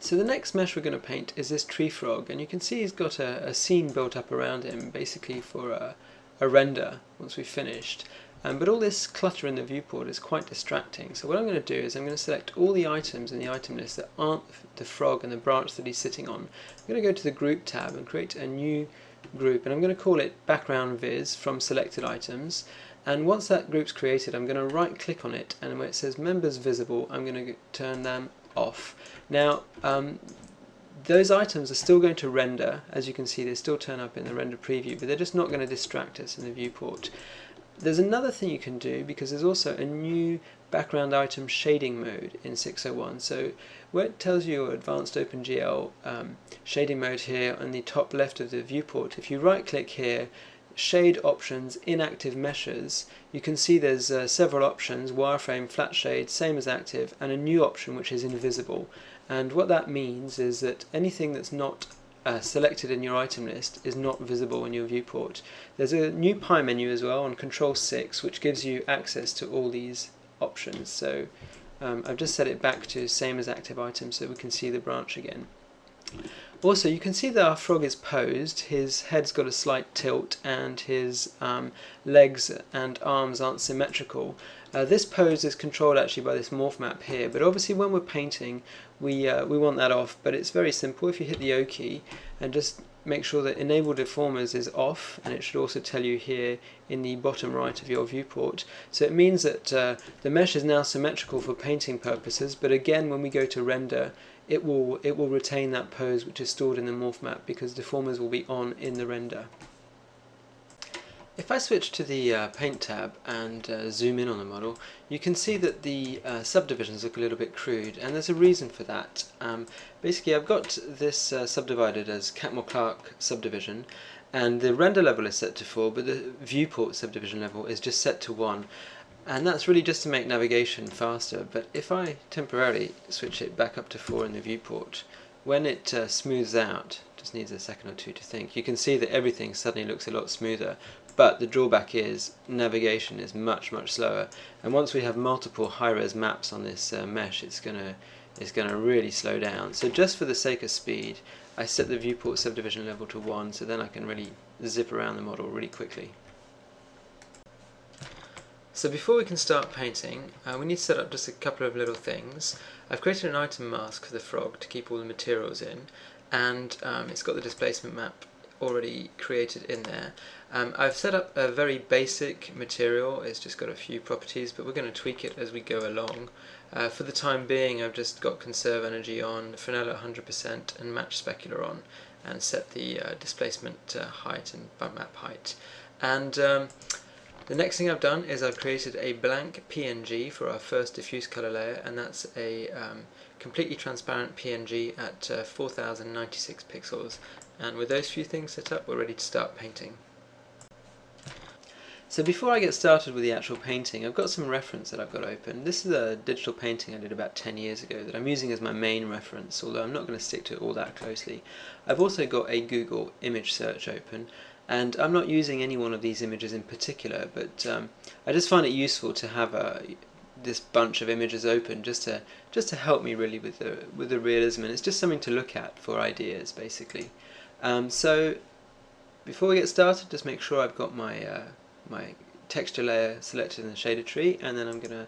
So the next mesh we're going to paint is this tree frog, and you can see he's got a scene built up around him, basically for a render once we've finished. But all this clutter in the viewport is quite distracting, so what I'm going to do is I'm going to select all the items in the item list that aren't the frog and the branch that he's sitting on. I'm going to go to the Group tab and create a new group, and I'm going to call it Background Viz from Selected Items. And once that group's created, I'm going to right click on it, and where it says Members Visible, I'm going to turn them off. Now, those items are still going to render. As you can see, they still turn up in the render preview, but they're just not going to distract us in the viewport. There's another thing you can do, because there's also a new background item shading mode in 601. So where it tells you your advanced OpenGL shading mode here on the top left of the viewport, if you right click here, shade options, inactive meshes, you can see there's several options: wireframe, flat shade, same as active, and a new option which is invisible. And what that means is that anything that's not selected in your item list is not visible in your viewport. There's a new pie menu as well on Control 6, which gives you access to all these options. So I've just set it back to same as active items so we can see the branch again. Also, you can see that our frog is posed. His head's got a slight tilt, and his legs and arms aren't symmetrical. This pose is controlled actually by this morph map here, but obviously when we're painting we want that off. But it's very simple. If you hit the O key and just make sure that Enable Deformers is off, and it should also tell you here in the bottom right of your viewport. So it means that the mesh is now symmetrical for painting purposes, but again when we go to render, it will retain that pose which is stored in the morph map, because deformers will be on in the render. If I switch to the Paint tab and zoom in on the model, you can see that the subdivisions look a little bit crude, and there's a reason for that. Basically, I've got this subdivided as Catmull-Clark subdivision, and the render level is set to 4, but the viewport subdivision level is just set to 1. And that's really just to make navigation faster. But if I temporarily switch it back up to 4 in the viewport, when it smooths out, just needs a second or two to think, you can see that everything suddenly looks a lot smoother. But the drawback is navigation is much slower, and once we have multiple high-res maps on this mesh, it's gonna really slow down. So just for the sake of speed, I set the viewport subdivision level to 1, so then I can really zip around the model really quickly. So before we can start painting, we need to set up just a couple of little things. I've created an item mask for the frog to keep all the materials in, and it's got the displacement map already created in there. I've set up a very basic material. It's just got a few properties, but we're going to tweak it as we go along. For the time being, I've just got Conserve Energy on, Fresnel 100%, and Match Specular on, and set the displacement height and bump map height. And the next thing I've done is I've created a blank PNG for our first diffuse colour layer, and that's a completely transparent PNG at 4096 pixels. And with those few things set up, we're ready to start painting. So before I get started with the actual painting, I've got some reference that I've got open. This is a digital painting I did about 10 years ago that I'm using as my main reference, although I'm not going to stick to it all that closely. I've also got a Google image search open, and I'm not using any one of these images in particular, but I just find it useful to have this bunch of images open just to help me really with the realism, and it's just something to look at for ideas basically. So before we get started, just make sure I've got my my texture layer selected in the shader tree, and then I'm going to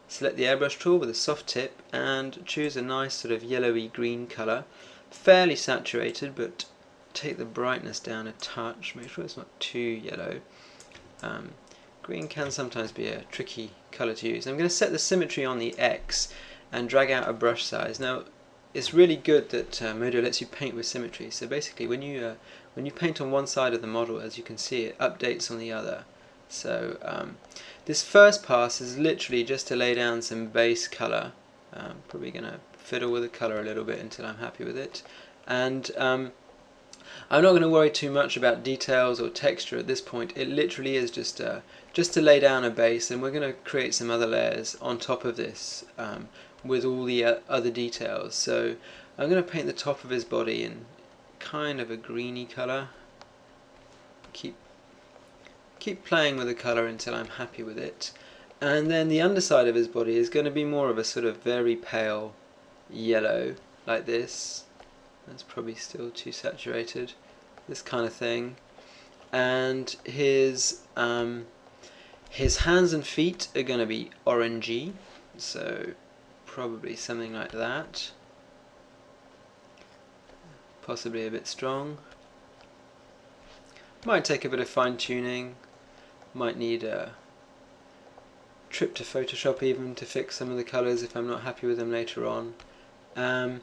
select the airbrush tool with a soft tip and choose a nice sort of yellowy green colour, fairly saturated, but take the brightness down a touch, make sure it's not too yellow. Green can sometimes be a tricky colour to use. I'm going to set the symmetry on the X and drag out a brush size. Now it's really good that Modo lets you paint with symmetry, so basically when you paint on one side of the model, as you can see, it updates on the other. So this first pass is literally just to lay down some base colour. Probably going to fiddle with the colour a little bit until I'm happy with it, and I'm not going to worry too much about details or texture at this point. It literally is just to lay down a base, and we're going to create some other layers on top of this with all the other details. So I'm going to paint the top of his body in kind of a greeny colour. Keep playing with the colour until I'm happy with it. And then the underside of his body is going to be more of a sort of very pale yellow. like this. That's probably still too saturated. This kind of thing. And his hands and feet are going to be orangey, so probably something like that. Possibly a bit strong. Might take a bit of fine tuning. Might need a trip to Photoshop even to fix some of the colours if I'm not happy with them later on. The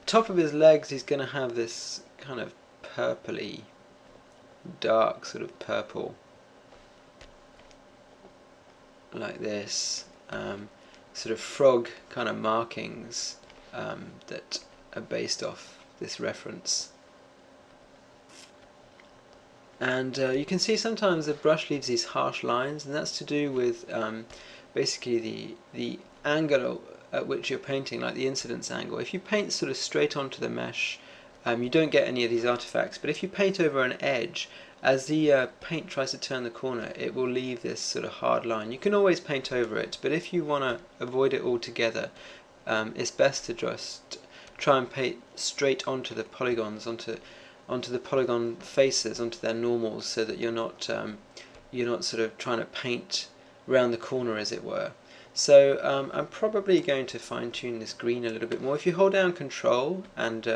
top of his legs, he's going to have this kind of purpley, dark sort of purple, like this, sort of frog kind of markings that are based off this reference. And you can see sometimes the brush leaves these harsh lines, and that's to do with basically the angle at which you're painting, like the incidence angle. If you paint sort of straight onto the mesh, you don't get any of these artifacts, but if you paint over an edge, as the paint tries to turn the corner, it will leave this sort of hard line. You can always paint over it, but if you want to avoid it altogether, it's best to just try and paint straight onto the polygons, onto the polygon faces, onto their normals, so that you're not sort of trying to paint round the corner, as it were. So I'm probably going to fine tune this green a little bit more. If you hold down Control and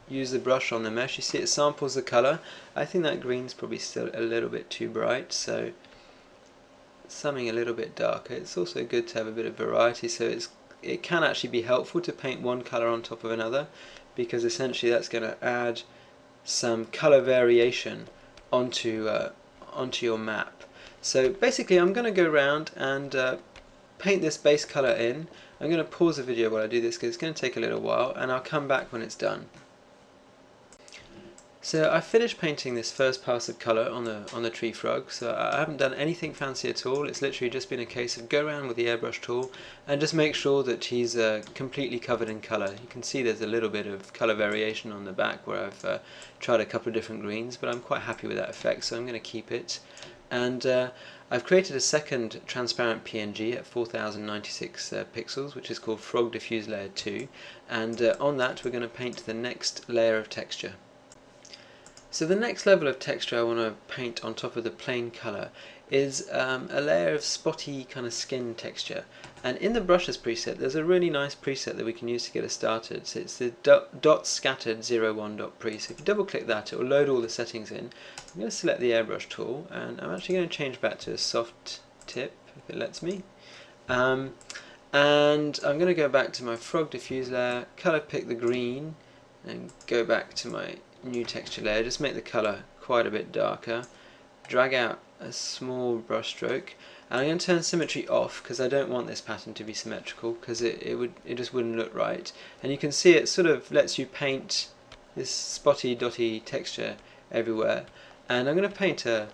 use the brush on the mesh, you see it samples the colour. I think that green's probably still a little bit too bright, so something a little bit darker. It's also good to have a bit of variety, so it can actually be helpful to paint one colour on top of another, because essentially that's going to add some colour variation onto your map. So basically I'm going to go around and paint this base colour in. I'm going to pause the video while I do this because it's going to take a little while, and I'll come back when it's done. So I finished painting this first pass of colour on the tree frog, so I haven't done anything fancy at all. It's literally just been a case of go around with the airbrush tool and just make sure that he's completely covered in colour. You can see there's a little bit of colour variation on the back where I've tried a couple of different greens, but I'm quite happy with that effect, so I'm going to keep it. And I've created a second transparent PNG at 4096 pixels, which is called Frog Diffuse Layer 2, and on that we're going to paint the next layer of texture. So the next level of texture I want to paint on top of the plain colour is a layer of spotty kind of skin texture. And in the brushes preset there's a really nice preset that we can use to get us started. So it's the dot scattered 01.pre. So if you double click that, it will load all the settings in. I'm going to select the airbrush tool, and I'm actually going to change back to a soft tip if it lets me. And I'm going to go back to my frog diffuse layer, colour pick the green, and go back to my new texture layer, just make the colour quite a bit darker, drag out a small brush stroke, and I'm going to turn symmetry off because I don't want this pattern to be symmetrical, because it just wouldn't look right. And you can see it sort of lets you paint this spotty dotty texture everywhere, and I'm going to paint a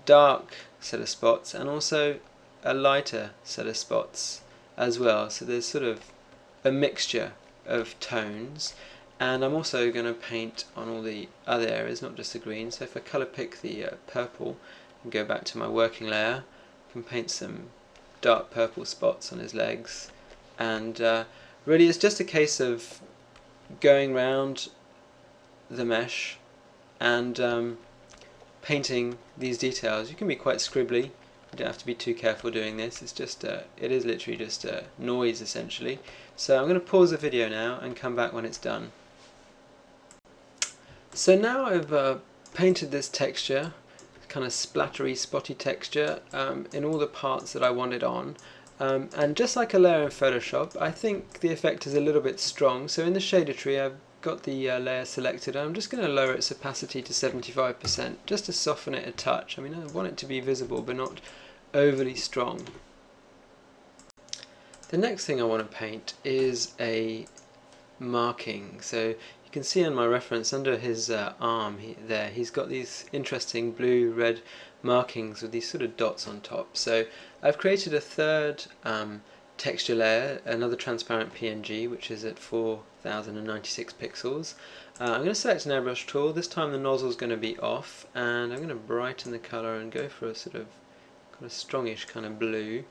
dark set of spots and also a lighter set of spots as well, so there's sort of a mixture of tones. And I'm also going to paint on all the other areas, not just the green. So if I colour pick the purple and go back to my working layer, I can paint some dark purple spots on his legs. And really it's just a case of going round the mesh and painting these details. You can be quite scribbly, you don't have to be too careful doing this. It's just it is literally just noise essentially. So I'm going to pause the video now and come back when it's done. So now I've painted this texture, kind of splattery, spotty texture, in all the parts that I wanted on. And just like a layer in Photoshop, I think the effect is a little bit strong. So in the shader tree I've got the layer selected, and I'm just going to lower its opacity to 75%, just to soften it a touch. I mean, I want it to be visible but not overly strong. The next thing I want to paint is a marking. So you can see on my reference under his arm there, he's got these interesting blue red markings with these sort of dots on top. So I've created a third texture layer, another transparent PNG, which is at 4096 pixels. I'm going to select an airbrush tool. This time the nozzle is going to be off, and I'm going to brighten the colour and go for a sort of kind of strongish kind of blue.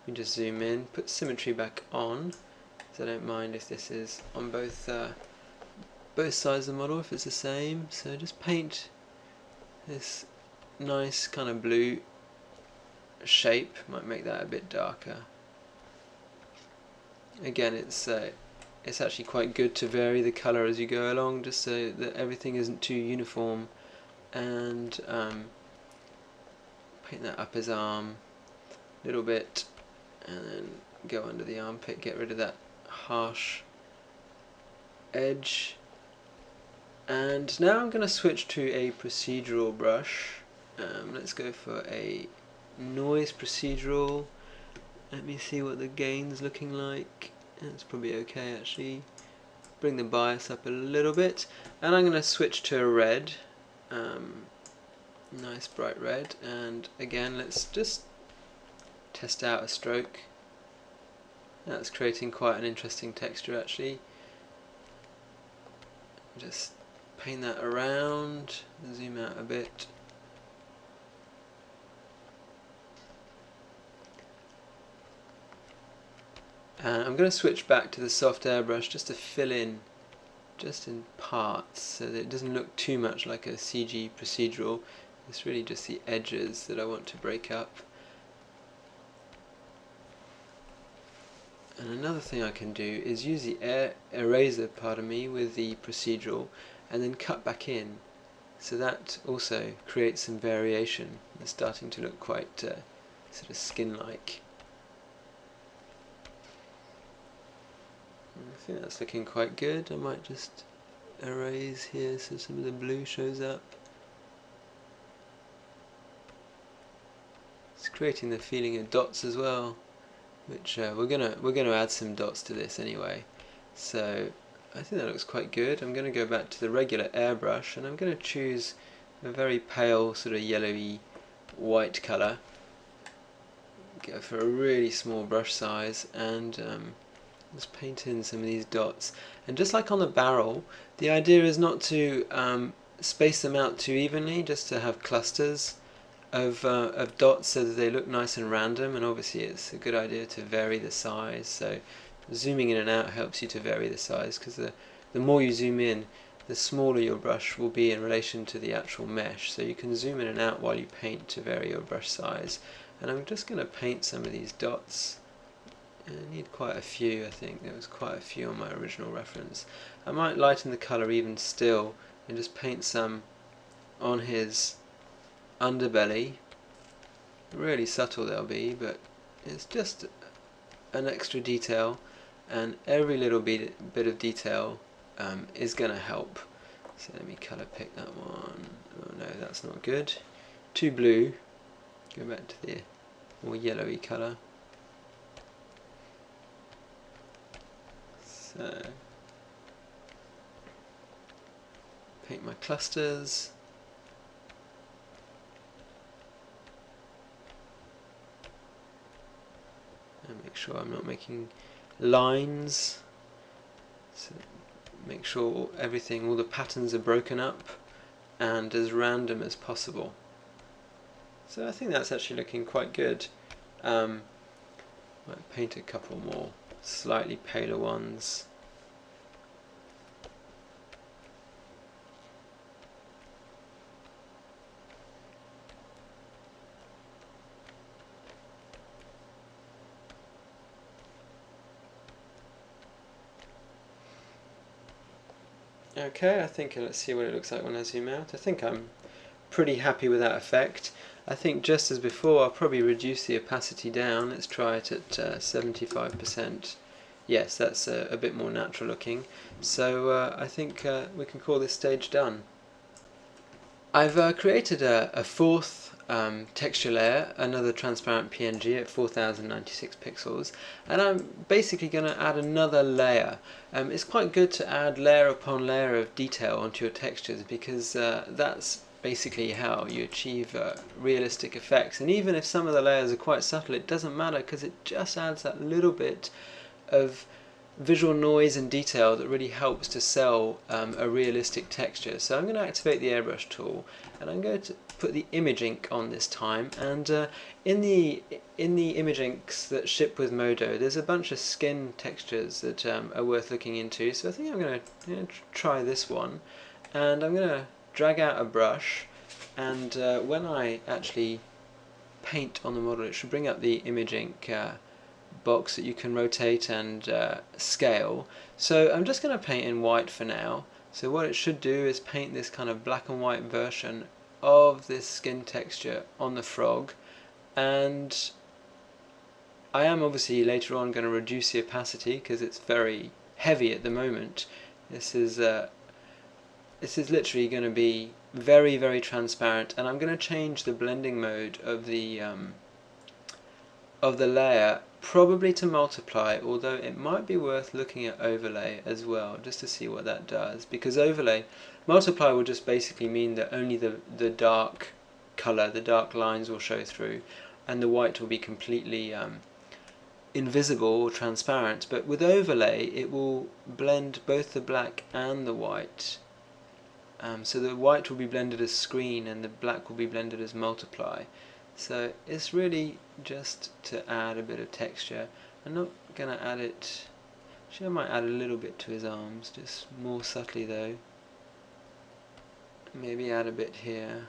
You just zoom in, put symmetry back on, so I don't mind if this is on both sides of the model, if it's the same. So just paint this nice kind of blue shape, might make that a bit darker. Again, it's actually quite good to vary the colour as you go along, just so that everything isn't too uniform. And paint that up his arm a little bit, and then go under the armpit, get rid of that harsh edge. And now I'm going to switch to a procedural brush. Let's go for a noise procedural. Let me see what the gain's looking like. It's probably okay actually. Bring the bias up a little bit, and I'm going to switch to a red. Nice bright red, and again let's just test out a stroke. That's creating quite an interesting texture actually. Just paint that around, zoom out a bit. And I'm going to switch back to the soft airbrush just to fill in just in parts so that it doesn't look too much like a CG procedural. It's really just the edges that I want to break up. And another thing I can do is use the eraser, with the procedural, and then cut back in. So that also creates some variation. It's starting to look quite sort of skin-like. I think that's looking quite good. I might just erase here so some of the blue shows up. It's creating the feeling of dots as well, which we're gonna add some dots to this anyway. So I think that looks quite good. I'm going to go back to the regular airbrush, and I'm going to choose a very pale sort of yellowy white colour. Go for a really small brush size, and just paint in some of these dots. And just like on the barrel, the idea is not to space them out too evenly, just to have clusters of dots so that they look nice and random. And obviously it's a good idea to vary the size, so zooming in and out helps you to vary the size, because the more you zoom in, the smaller your brush will be in relation to the actual mesh. So you can zoom in and out while you paint to vary your brush size. And I'm just going to paint some of these dots. I need quite a few. I think there was quite a few on my original reference. I might lighten the colour even still and just paint some on his underbelly. Really subtle they'll be, but it's just an extra detail, and every little bit of detail is going to help. So let me colour pick that one. Oh no, that's not good. Too blue. Go back to the more yellowy colour. So paint my clusters. And make sure I'm not making lines. So make sure everything, all the patterns are broken up and as random as possible. So I think that's actually looking quite good. Might paint a couple more slightly paler ones. Okay, I think let's see what it looks like when I zoom out. I think I'm pretty happy with that effect. I think just as before, I'll probably reduce the opacity down. Let's try it at 75%. Yes, that's a bit more natural looking. So I think we can call this stage done. I've created a fourth texture layer, another transparent PNG at 4096 pixels, and I'm basically going to add another layer. It's quite good to add layer upon layer of detail onto your textures, because that's basically how you achieve realistic effects. And even if some of the layers are quite subtle, it doesn't matter, because it just adds that little bit of visual noise and detail that really helps to sell a realistic texture. So I'm going to activate the Airbrush tool, and I'm going to put the image ink on this time. And in the image inks that ship with Modo, there's a bunch of skin textures that are worth looking into. So I think I'm going to try this one, and I'm going to drag out a brush, and when I actually paint on the model, it should bring up the image ink box that you can rotate and scale. So I'm just going to paint in white for now. So what it should do is paint this kind of black and white version of this skin texture on the frog, and I am obviously later on going to reduce the opacity because it's very heavy at the moment. This is literally going to be very, very transparent, and I'm going to change the blending mode of the layer probably to multiply, although it might be worth looking at overlay as well just to see what that does, because multiply will just basically mean that only the dark colour, the dark lines will show through, and the white will be completely invisible or transparent. But with overlay it will blend both the black and the white, so the white will be blended as screen and the black will be blended as multiply. So it's really just to add a bit of texture. I'm not going to add it, actually I might add a little bit to his arms, just more subtly though. Maybe add a bit here.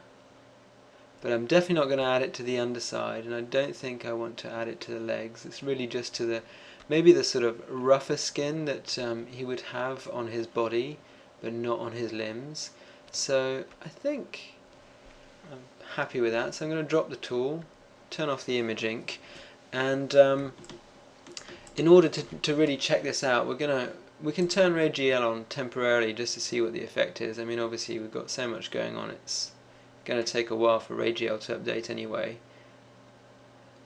But I'm definitely not going to add it to the underside, and I don't think I want to add it to the legs. It's really just to maybe the sort of rougher skin that he would have on his body, but not on his limbs. So I think I'm happy with that, so I'm going to drop the tool, turn off the image ink, and in order to really check this out, we can turn Ray GL on temporarily just to see what the effect is. I mean, obviously we've got so much going on, it's going to take a while for Ray GL to update anyway.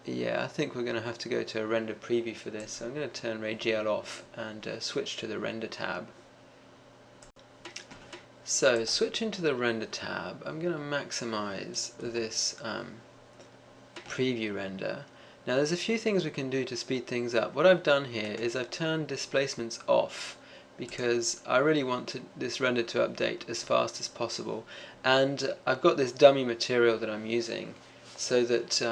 Yeah, I think we're going to have to go to a render preview for this, so I'm going to turn Ray GL off and switch to the render tab. So switching to the render tab, I'm going to maximize this preview render. Now there's a few things we can do to speed things up. What I've done here is I've turned displacements off because I really want this render to update as fast as possible, and I've got this dummy material that I'm using so that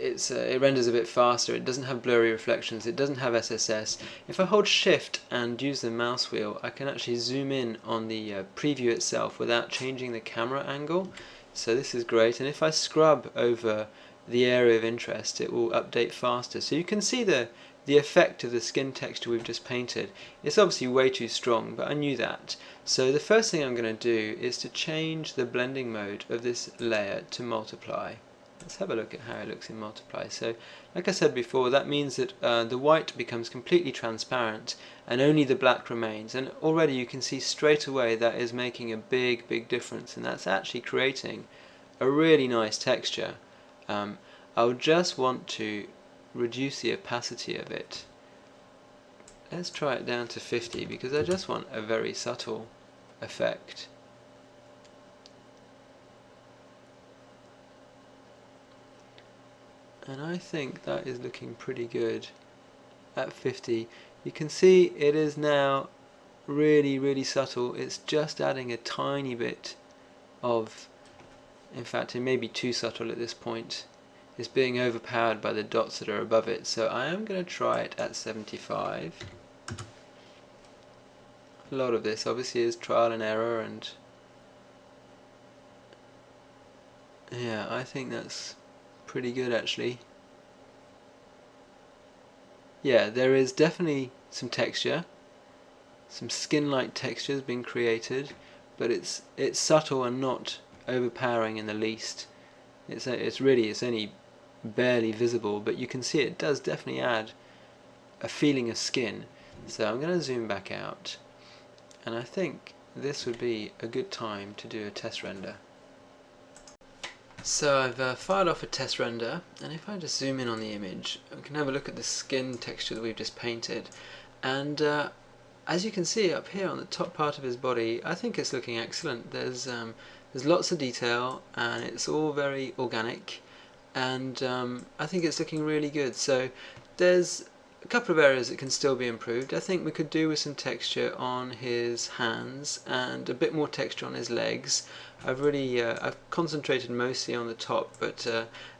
it renders a bit faster. It doesn't have blurry reflections, it doesn't have SSS. If I hold shift and use the mouse wheel, I can actually zoom in on the preview itself without changing the camera angle, so this is great. And if I scrub over the area of interest, it will update faster. So you can see the effect of the skin texture we've just painted. It's obviously way too strong, but I knew that. So the first thing I'm going to do is to change the blending mode of this layer to multiply. Let's have a look at how it looks in multiply. So like I said before, that means that the white becomes completely transparent and only the black remains, and already you can see straight away that is making a big difference, and that's actually creating a really nice texture. I'll just want to reduce the opacity of it. Let's try it down to 50 because I just want a very subtle effect. And I think that is looking pretty good at 50. You can see it is now really subtle. It's just adding a tiny bit of, in fact it may be too subtle at this point. It's being overpowered by the dots that are above it, so I am going to try it at 75. A lot of this obviously is trial and error, and yeah, I think that's pretty good actually. Yeah, there is definitely some texture, some skin-like textures being created, but it's subtle and not overpowering in the least. It's only barely visible, but you can see it does definitely add a feeling of skin. So I'm going to zoom back out, and I think this would be a good time to do a test render. So I've fired off a test render, and if I just zoom in on the image, we can have a look at the skin texture that we've just painted, and as you can see up here on the top part of his body, I think it's looking excellent. There's lots of detail and it's all very organic, and I think it's looking really good. So there's a couple of areas that can still be improved. I think we could do with some texture on his hands and a bit more texture on his legs. I've concentrated mostly on the top, but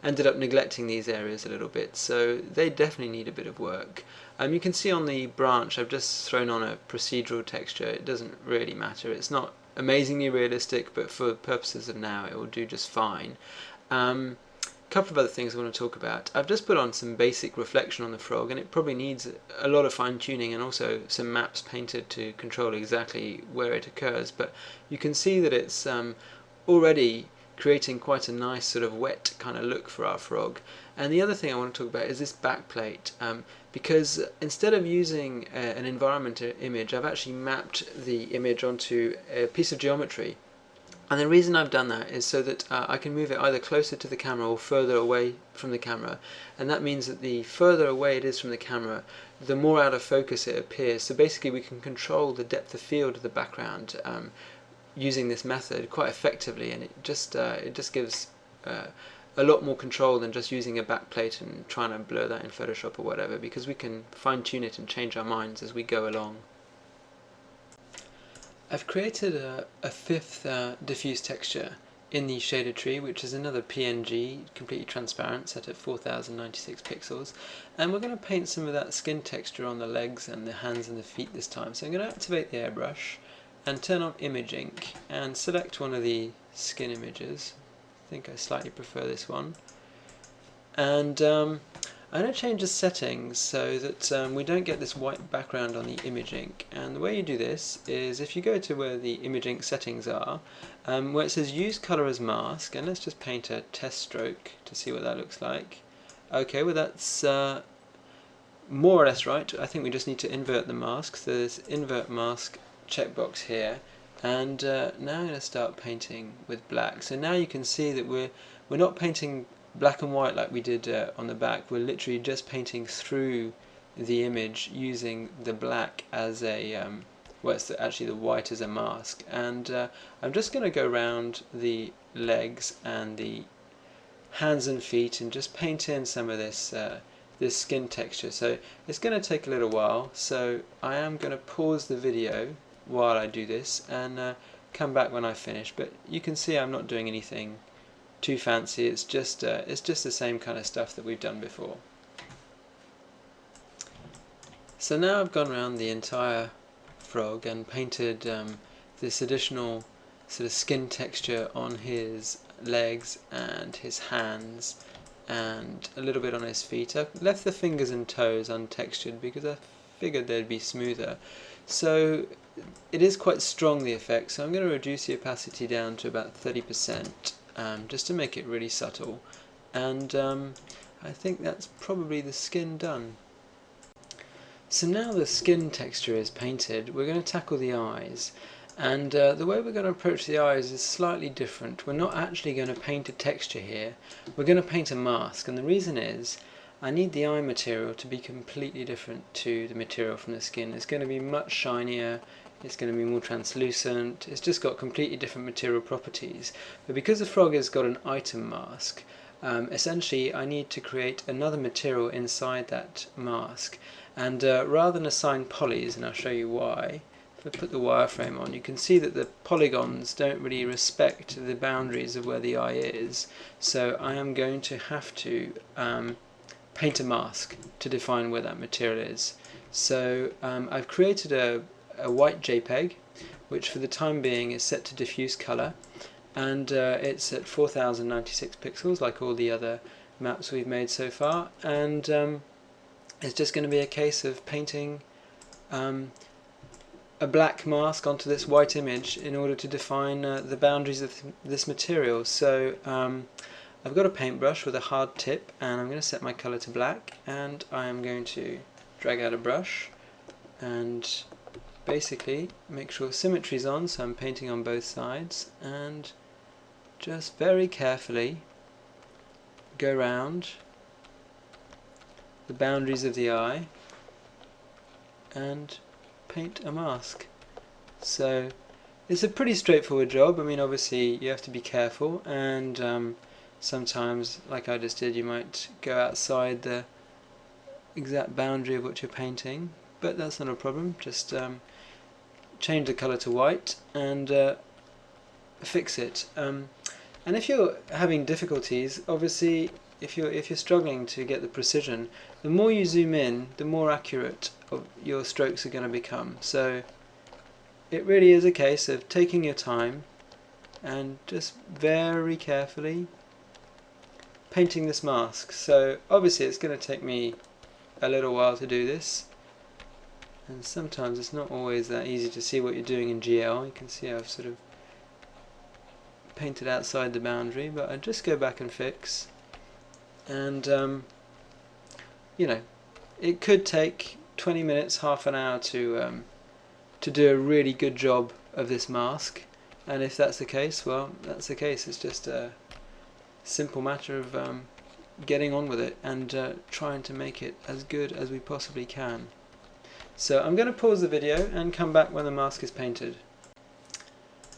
ended up neglecting these areas a little bit, so they definitely need a bit of work. You can see on the branch I've just thrown on a procedural texture. It doesn't really matter. It's not amazingly realistic, but for purposes of now it will do just fine. Couple of other things I want to talk about. I've just put on some basic reflection on the frog, and it probably needs a lot of fine tuning and also some maps painted to control exactly where it occurs, but you can see that it's already creating quite a nice sort of wet kind of look for our frog. And the other thing I want to talk about is this backplate, because instead of using an environment image, I've actually mapped the image onto a piece of geometry. And the reason I've done that is so that I can move it either closer to the camera or further away from the camera, and that means that the further away it is from the camera, the more out of focus it appears. So basically we can control the depth of field of the background using this method quite effectively, and it just gives a lot more control than just using a backplate and trying to blur that in Photoshop or whatever, because we can fine-tune it and change our minds as we go along. I've created a fifth diffuse texture in the shader tree, which is another PNG, completely transparent, set at 4096 pixels, and we're going to paint some of that skin texture on the legs and the hands and the feet this time. So I'm going to activate the airbrush and turn on image ink and select one of the skin images. I think I slightly prefer this one, and I'm going to change the settings so that we don't get this white background on the image ink. And the way you do this is if you go to where the image ink settings are, where it says use color as mask, and let's just paint a test stroke to see what that looks like. Okay, well that's more or less right. I think we just need to invert the mask. So there's invert mask checkbox here, and now I'm going to start painting with black. So now you can see that we're not painting black and white like we did on the back. We're literally just painting through the image using the black as a well, it's actually the white as a mask. And I'm just going to go around the legs and the hands and feet and just paint in some of this this skin texture. So it's going to take a little while, so I am going to pause the video while I do this and come back when I finish. But you can see I'm not doing anything too fancy. It's just the same kind of stuff that we've done before. So now I've gone around the entire frog and painted this additional sort of skin texture on his legs and his hands and a little bit on his feet. I've left the fingers and toes untextured because I figured they'd be smoother. So it is quite strong, the effect, so I'm going to reduce the opacity down to about 30%. Just to make it really subtle, and I think that's probably the skin done. So now the skin texture is painted, we're going to tackle the eyes, and the way we're going to approach the eyes is slightly different. We're not actually going to paint a texture here, we're going to paint a mask, and the reason is I need the eye material to be completely different to the material from the skin. It's going to be much shinier, it's going to be more translucent, it's just got completely different material properties. But because the frog has got an item mask, essentially I need to create another material inside that mask. And rather than assign polys, and I'll show you why, if I put the wireframe on, you can see that the polygons don't really respect the boundaries of where the eye is. So I am going to have to paint a mask to define where that material is. So I've created a white JPEG, which for the time being is set to diffuse color, and it's at 4096 pixels like all the other maps we've made so far, and it's just going to be a case of painting a black mask onto this white image in order to define the boundaries of this material. So I've got a paintbrush with a hard tip, and I'm going to set my color to black, and I am going to drag out a brush and basically make sure symmetry's on, so I'm painting on both sides, and just very carefully go around the boundaries of the eye and paint a mask. So it's a pretty straightforward job. I mean, obviously you have to be careful, and sometimes, like I just did, you might go outside the exact boundary of what you're painting, but that's not a problem. Just change the colour to white and fix it. And if you're having difficulties, obviously, if you're struggling to get the precision, the more you zoom in, the more accurate your strokes are going to become. So it really is a case of taking your time and just very carefully painting this mask. So obviously it's going to take me a little while to do this, and sometimes it's not always that easy to see what you're doing in GL. You can see I've sort of painted outside the boundary, but I just go back and fix. And you know, it could take 20 minutes, half an hour to do a really good job of this mask. And if that's the case, well, that's the case. It's just a simple matter of getting on with it and trying to make it as good as we possibly can. So I'm going to pause the video and come back when the mask is painted.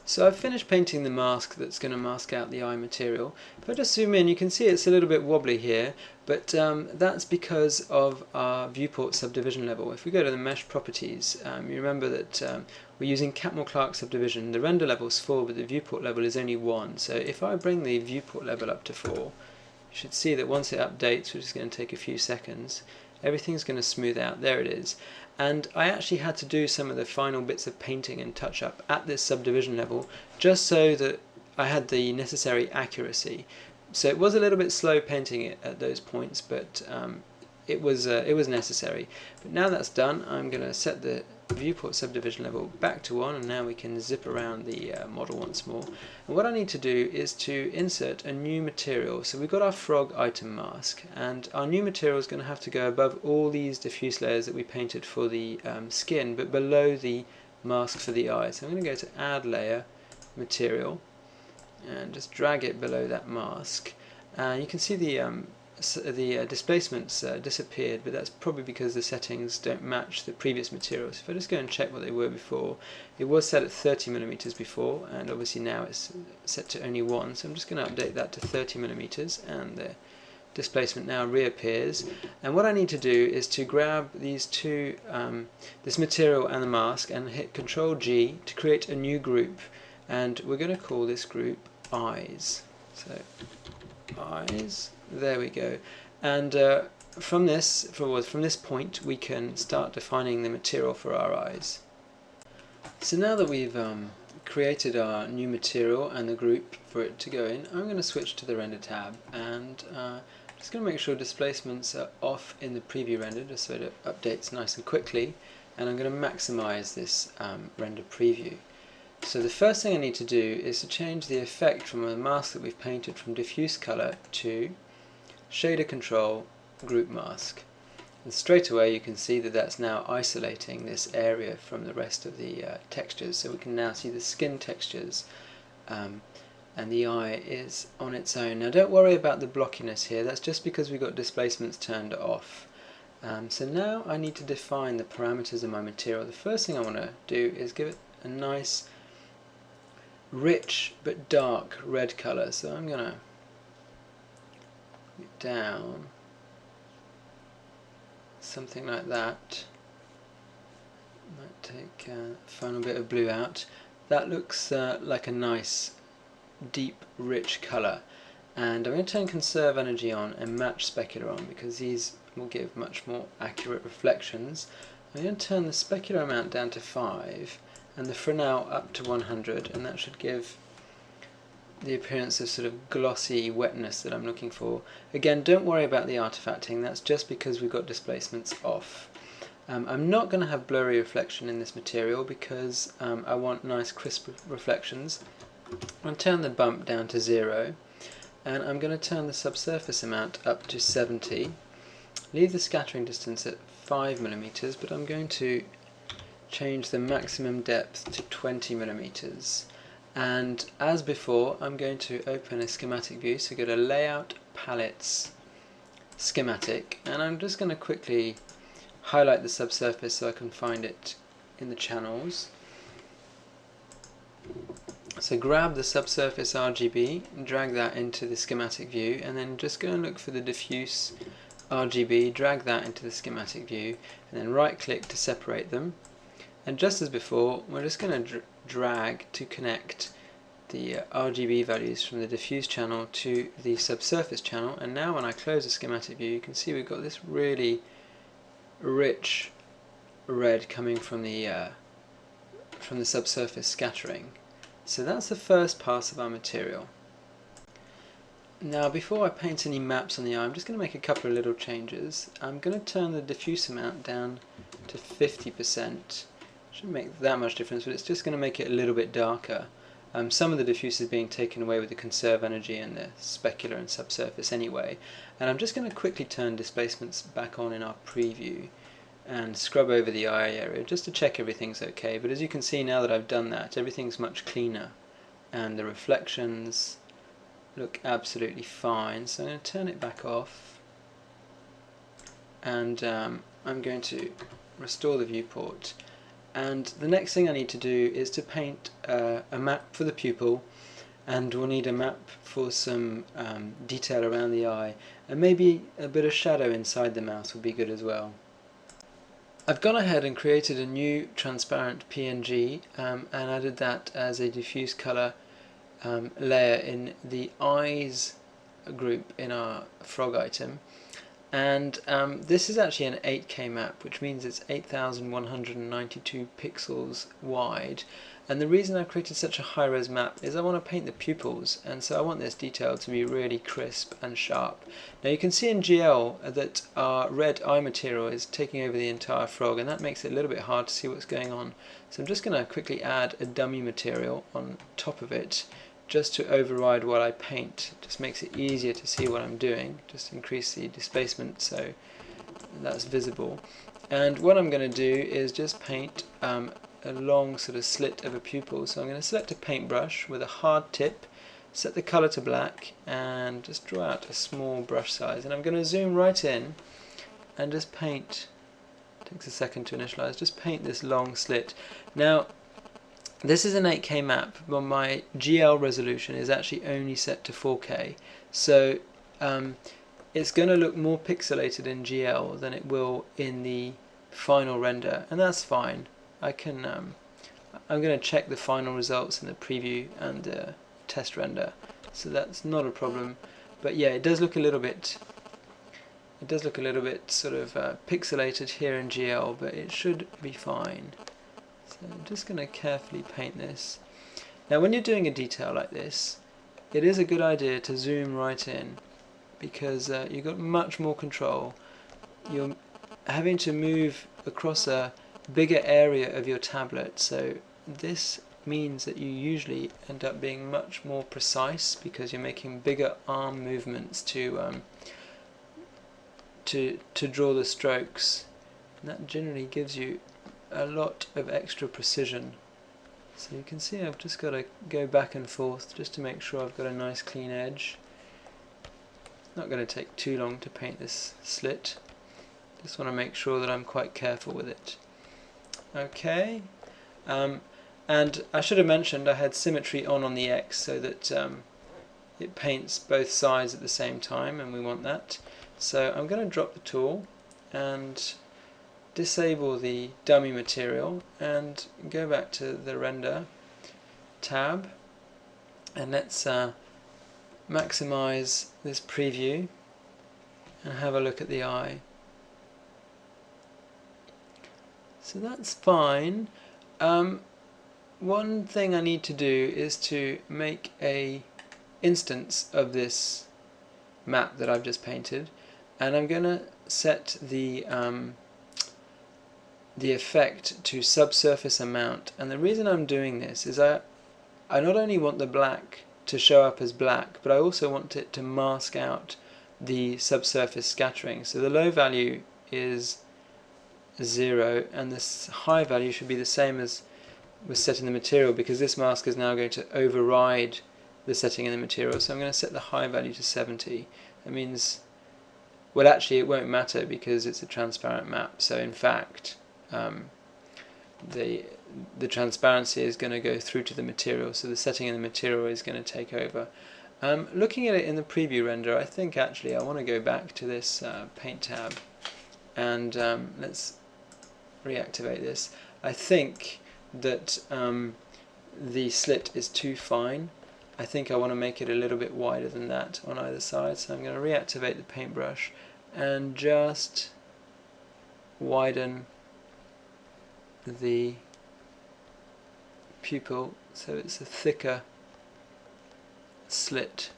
So I've finished painting the mask that's going to mask out the eye material. If I just zoom in, you can see it's a little bit wobbly here, but that's because of our viewport subdivision level. If we go to the mesh properties, you remember that we're using Catmull-Clark subdivision. The render level is 4, but the viewport level is only 1. So if I bring the viewport level up to 4, you should see that once it updates, which is going to take a few seconds, everything's going to smooth out. There it is. And I actually had to do some of the final bits of painting and touch up at this subdivision level just so that I had the necessary accuracy. So it was a little bit slow painting it at those points, but it was necessary. But now that's done, I'm going to set the viewport subdivision level back to 1, and now we can zip around the model once more. And what I need to do is to insert a new material. So we've got our frog item mask, and our new material is going to have to go above all these diffuse layers that we painted for the skin, but below the mask for the eye. So I'm going to go to add layer, material, and just drag it below that mask. You can see the displacements disappeared, but that's probably because the settings don't match the previous materials. If I just go and check what they were before, it was set at 30mm before, and obviously now it's set to only 1, so I'm just going to update that to 30mm, and the displacement now reappears. And what I need to do is to grab these two, this material and the mask, and hit Ctrl G to create a new group, and we're going to call this group Eyes. So eyes, there we go. And from this point we can start defining the material for our eyes. So now that we've created our new material and the group for it to go in, I'm going to switch to the render tab, and just going to make sure displacements are off in the preview render just so it updates nice and quickly, and I'm going to maximize this render preview. So the first thing I need to do is to change the effect from a mask that we've painted from diffuse color to shader control group mask. And straight away you can see that that's now isolating this area from the rest of the textures, so we can now see the skin textures, and the eye is on its own. Now don't worry about the blockiness here, that's just because we've got displacements turned off. So now I need to define the parameters of my material. The first thing I want to do is give it a nice rich but dark red colour, so I'm going to get down something like that. Might take a final bit of blue out. That looks like a nice deep rich colour, and I'm going to turn conserve energy on and match specular on because these will give much more accurate reflections. I'm going to turn the specular amount down to 5 and the Fresnel up to 100, and that should give the appearance of sort of glossy wetness that I'm looking for. Again, don't worry about the artifacting, that's just because we've got displacements off. I'm not going to have blurry reflection in this material because I want nice crisp reflections. I'm going to turn the bump down to 0, and I'm going to turn the subsurface amount up to 70. Leave the scattering distance at 5mm, but I'm going to change the maximum depth to 20mm. And as before, I'm going to open a schematic view, so go to Layout, Palettes, Schematic, and I'm just going to quickly highlight the subsurface so I can find it in the channels. So grab the subsurface RGB and drag that into the schematic view, and then just go and look for the diffuse RGB, drag that into the schematic view, and then right click to separate them. And just as before, we're just going to drag to connect the RGB values from the diffuse channel to the subsurface channel. And now when I close the schematic view, you can see we've got this really rich red coming from the subsurface scattering. So that's the first pass of our material. Now before I paint any maps on the eye, I'm just going to make a couple of little changes. I'm going to turn the diffuse amount down to 50%. Shouldn't make that much difference, but it's just going to make it a little bit darker. Some of the diffuse is being taken away with the conserve energy and the specular and subsurface anyway. And I'm just going to quickly turn displacements back on in our preview and scrub over the eye area just to check everything's okay. But as you can see now that I've done that, everything's much cleaner and the reflections look absolutely fine. So I'm going to turn it back off, and I'm going to restore the viewport. And the next thing I need to do is to paint a map for the pupil, and we'll need a map for some detail around the eye, and maybe a bit of shadow inside the mouth would be good as well. I've gone ahead and created a new transparent PNG and added that as a diffuse colour layer in the eyes group in our frog item. And this is actually an 8K map, which means it's 8,192 pixels wide. And the reason I've created such a high-res map is I want to paint the pupils, and so I want this detail to be really crisp and sharp. Now you can see in GL that our red eye material is taking over the entire frog, and that makes it a little bit hard to see what's going on. So I'm just going to quickly add a dummy material on top of it, just to override what I paint. It just makes it easier to see what I'm doing. Just increase the displacement so that's visible. And what I'm going to do is just paint a long sort of slit of a pupil. So I'm going to select a paintbrush with a hard tip, set the colour to black, and just draw out a small brush size. And I'm going to zoom right in and just paint, it takes a second to initialize, just paint this long slit. Now this is an 8K map, but my GL resolution is actually only set to 4K, so it's going to look more pixelated in GL than it will in the final render, and that's fine. I'm going to check the final results in the preview and the test render, so that's not a problem. But yeah, it does look a little bit sort of pixelated here in GL, but it should be fine. So I'm just going to carefully paint this. Now when you're doing a detail like this, it is a good idea to zoom right in, because you've got much more control. You're having to move across a bigger area of your tablet, so this means that you usually end up being much more precise because you're making bigger arm movements to draw the strokes, and that generally gives you a lot of extra precision. So you can see I've just got to go back and forth just to make sure I've got a nice clean edge. It's not going to take too long to paint this slit. Just want to make sure that I'm quite careful with it. Okay, and I should have mentioned I had symmetry on the X so that it paints both sides at the same time, and we want that. So I'm going to drop the tool and disable the dummy material and go back to the render tab, and let's maximize this preview and have a look at the eye. So that's fine. One thing I need to do is to make a instance of this map that I've just painted, and I'm going to set the effect to subsurface amount. And the reason I'm doing this is I not only want the black to show up as black, but I also want it to mask out the subsurface scattering. So the low value is 0, and this high value should be the same as was set in the material, because this mask is now going to override the setting in the material. So I'm going to set the high value to 70. That means, well, actually it won't matter because it's a transparent map, so in fact the transparency is going to go through to the material, so the setting in the material is going to take over. Looking at it in the preview render, I think actually I want to go back to this paint tab and let's reactivate this. I think that the slit is too fine. I think I want to make it a little bit wider than that on either side, so I'm going to reactivate the paintbrush and just widen the pupil so it's a thicker slit.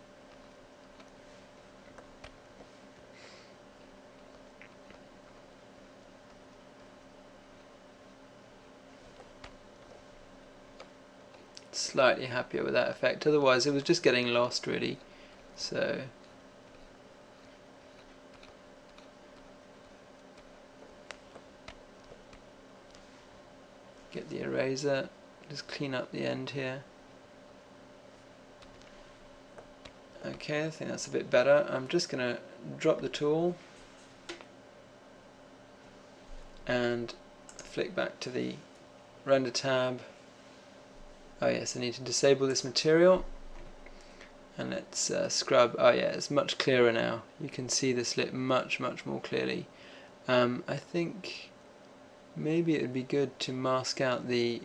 Slightly happier with that effect, otherwise it was just getting lost really. So get the eraser, just clean up the end here. Okay, I think that's a bit better. I'm just going to drop the tool and flick back to the render tab. Oh yes, I need to disable this material, and let's scrub. Oh yeah, it's much clearer now. You can see the slit much more clearly. I think maybe it would be good to mask out the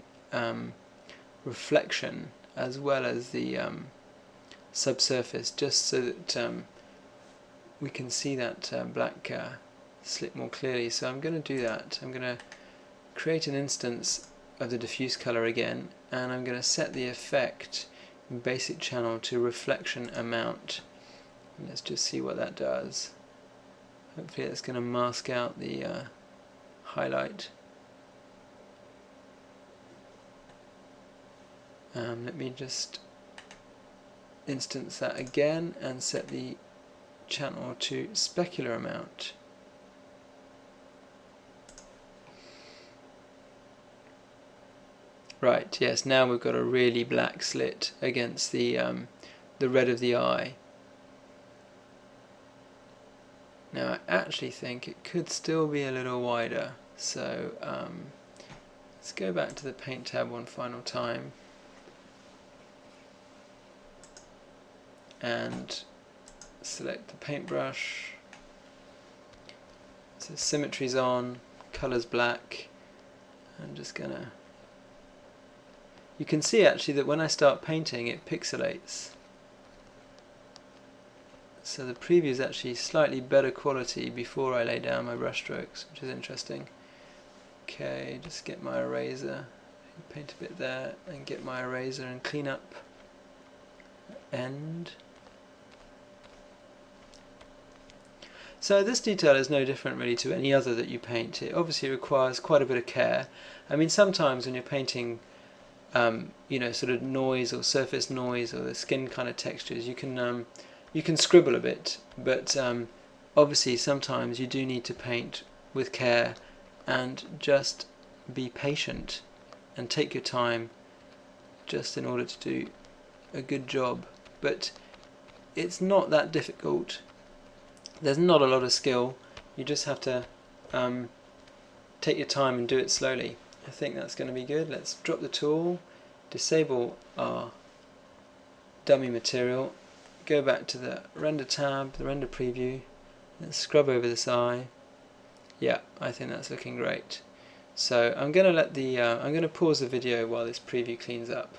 reflection as well as the subsurface, just so that we can see that black slit more clearly. So I'm going to do that. I'm going to create an instance of the diffuse color again, and I'm going to set the effect in basic channel to reflection amount. And let's just see what that does. Hopefully that's going to mask out the highlight. Let me just instance that again and set the channel to specular amount. Right, yes, now we've got a really black slit against the red of the eye. Now I actually think it could still be a little wider, so let's go back to the paint tab one final time and select the paintbrush. So symmetry's on, color's black. I'm just gonna... You can see actually that when I start painting it pixelates. So the preview is actually slightly better quality before I lay down my brush strokes, which is interesting. Okay, just get my eraser, paint a bit there, and get my eraser and clean up end. So this detail is no different really to any other that you paint. It obviously requires quite a bit of care. I mean, sometimes when you're painting you know, sort of noise or surface noise or the skin kind of textures, you can scribble a bit, but obviously sometimes you do need to paint with care and just be patient and take your time just in order to do a good job. But it's not that difficult. There's not a lot of skill. You just have to take your time and do it slowly. I think that's going to be good. Let's drop the tool, disable our dummy material, go back to the render tab, the render preview, let's scrub over this eye. Yeah, I think that's looking great. So I'm going to let the I'm going to pause the video while this preview cleans up.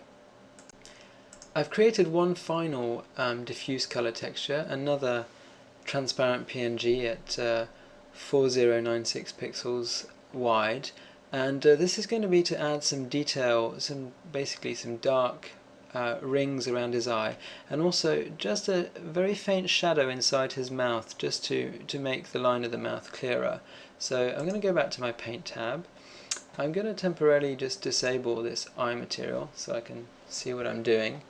I've created one final diffuse color texture, another transparent PNG at 4096 pixels wide. And this is going to be to add some detail, basically some dark rings around his eye, and also just a very faint shadow inside his mouth, just to make the line of the mouth clearer. So I'm going to go back to my paint tab. I'm going to temporarily just disable this eye material so I can see what I'm doing.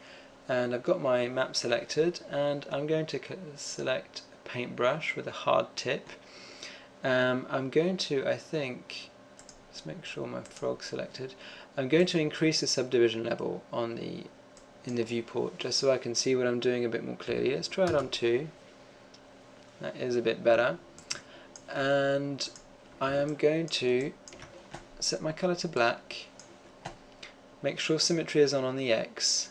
And I've got my map selected, and I'm going to select a paintbrush with a hard tip. I'm going to, I think, let's make sure my frog's selected. I'm going to increase the subdivision level on in the viewport just so I can see what I'm doing a bit more clearly. Let's try it on 2. That is a bit better. And I am going to set my color to black, make sure symmetry is on the X,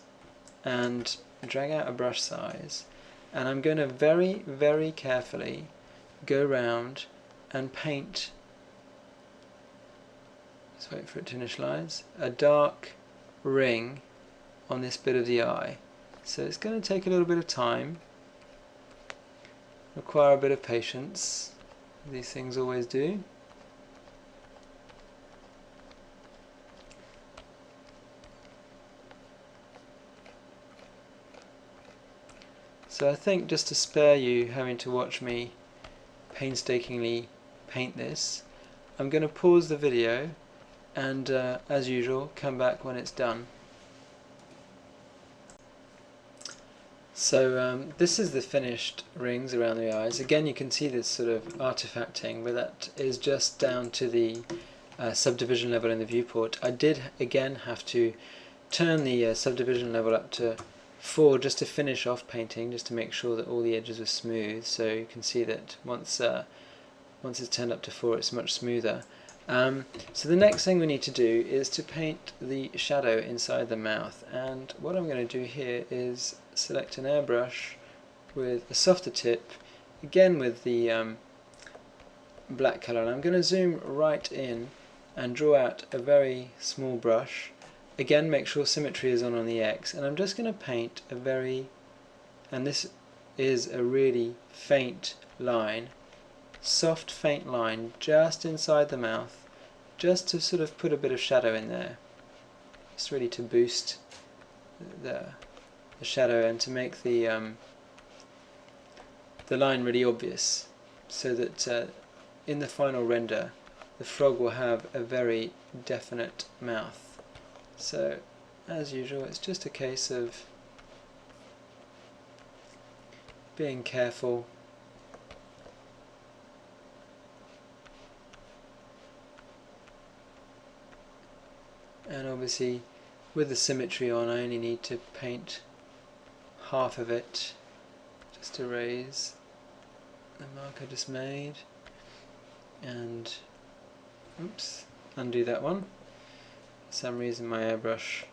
and drag out a brush size, and I'm going to very, very carefully go round and paint, just wait for it to initialize, a dark ring on this bit of the eye. So it's going to take a little bit of time, require a bit of patience, these things always do. So I think, just to spare you having to watch me painstakingly paint this, I'm going to pause the video and as usual come back when it's done. So this is the finished rings around the eyes. Again, you can see this sort of artifacting, but that is just down to the subdivision level in the viewport. I did again have to turn the subdivision level up to 4 just to finish off painting, just to make sure that all the edges were smooth. So you can see that once it's turned up to 4, it's much smoother. So the next thing we need to do is to paint the shadow inside the mouth, and what I'm going to do here is select an airbrush with a softer tip, again with the black colour, and I'm going to zoom right in and draw out a very small brush. Again, make sure symmetry is on the X, and I'm just going to paint a very, and this is a really faint line, soft faint line just inside the mouth, just to sort of put a bit of shadow in there. It's really to boost the shadow and to make the line really obvious, so that in the final render the frog will have a very definite mouth. So as usual, it's just a case of being careful and obviously with the symmetry on, I only need to paint half of it just to raise the mark I just made, and oops, undo that one. For some reason my airbrush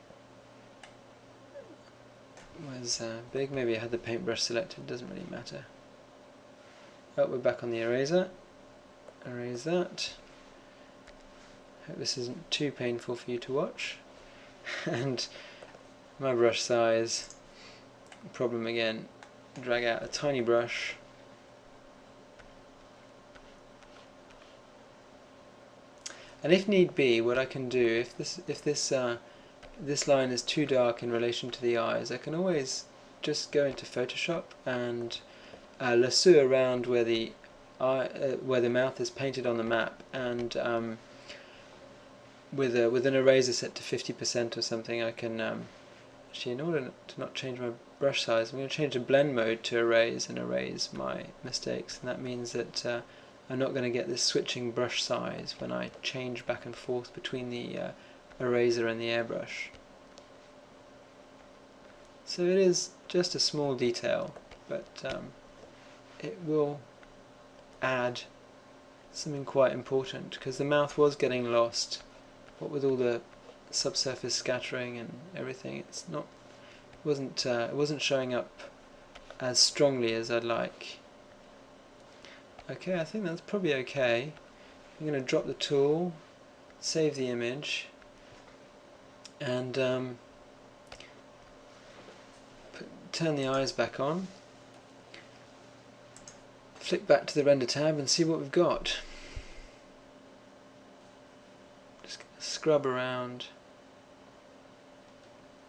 was big, maybe I had the paintbrush selected, doesn't really matter. Oh, we're back on the eraser. Erase that. Hope this isn't too painful for you to watch. And my brush size, problem again, drag out a tiny brush, and if need be, what I can do, if this line is too dark in relation to the eyes, I can always just go into Photoshop and lasso around where the mouth is painted on the map, and with an eraser set to 50% or something, I can actually, in order to not change my brush size, I'm going to change the blend mode to erase and erase my mistakes, and that means that I'm not going to get this switching brush size when I change back and forth between the eraser and the airbrush. So it is just a small detail, but it will add something quite important, because the mouth was getting lost. What with all the subsurface scattering and everything, it wasn't showing up as strongly as I'd like. Okay, I think that's probably okay. I'm going to drop the tool, save the image, and turn the eyes back on, flick back to the render tab and see what we've got. Just gonna scrub around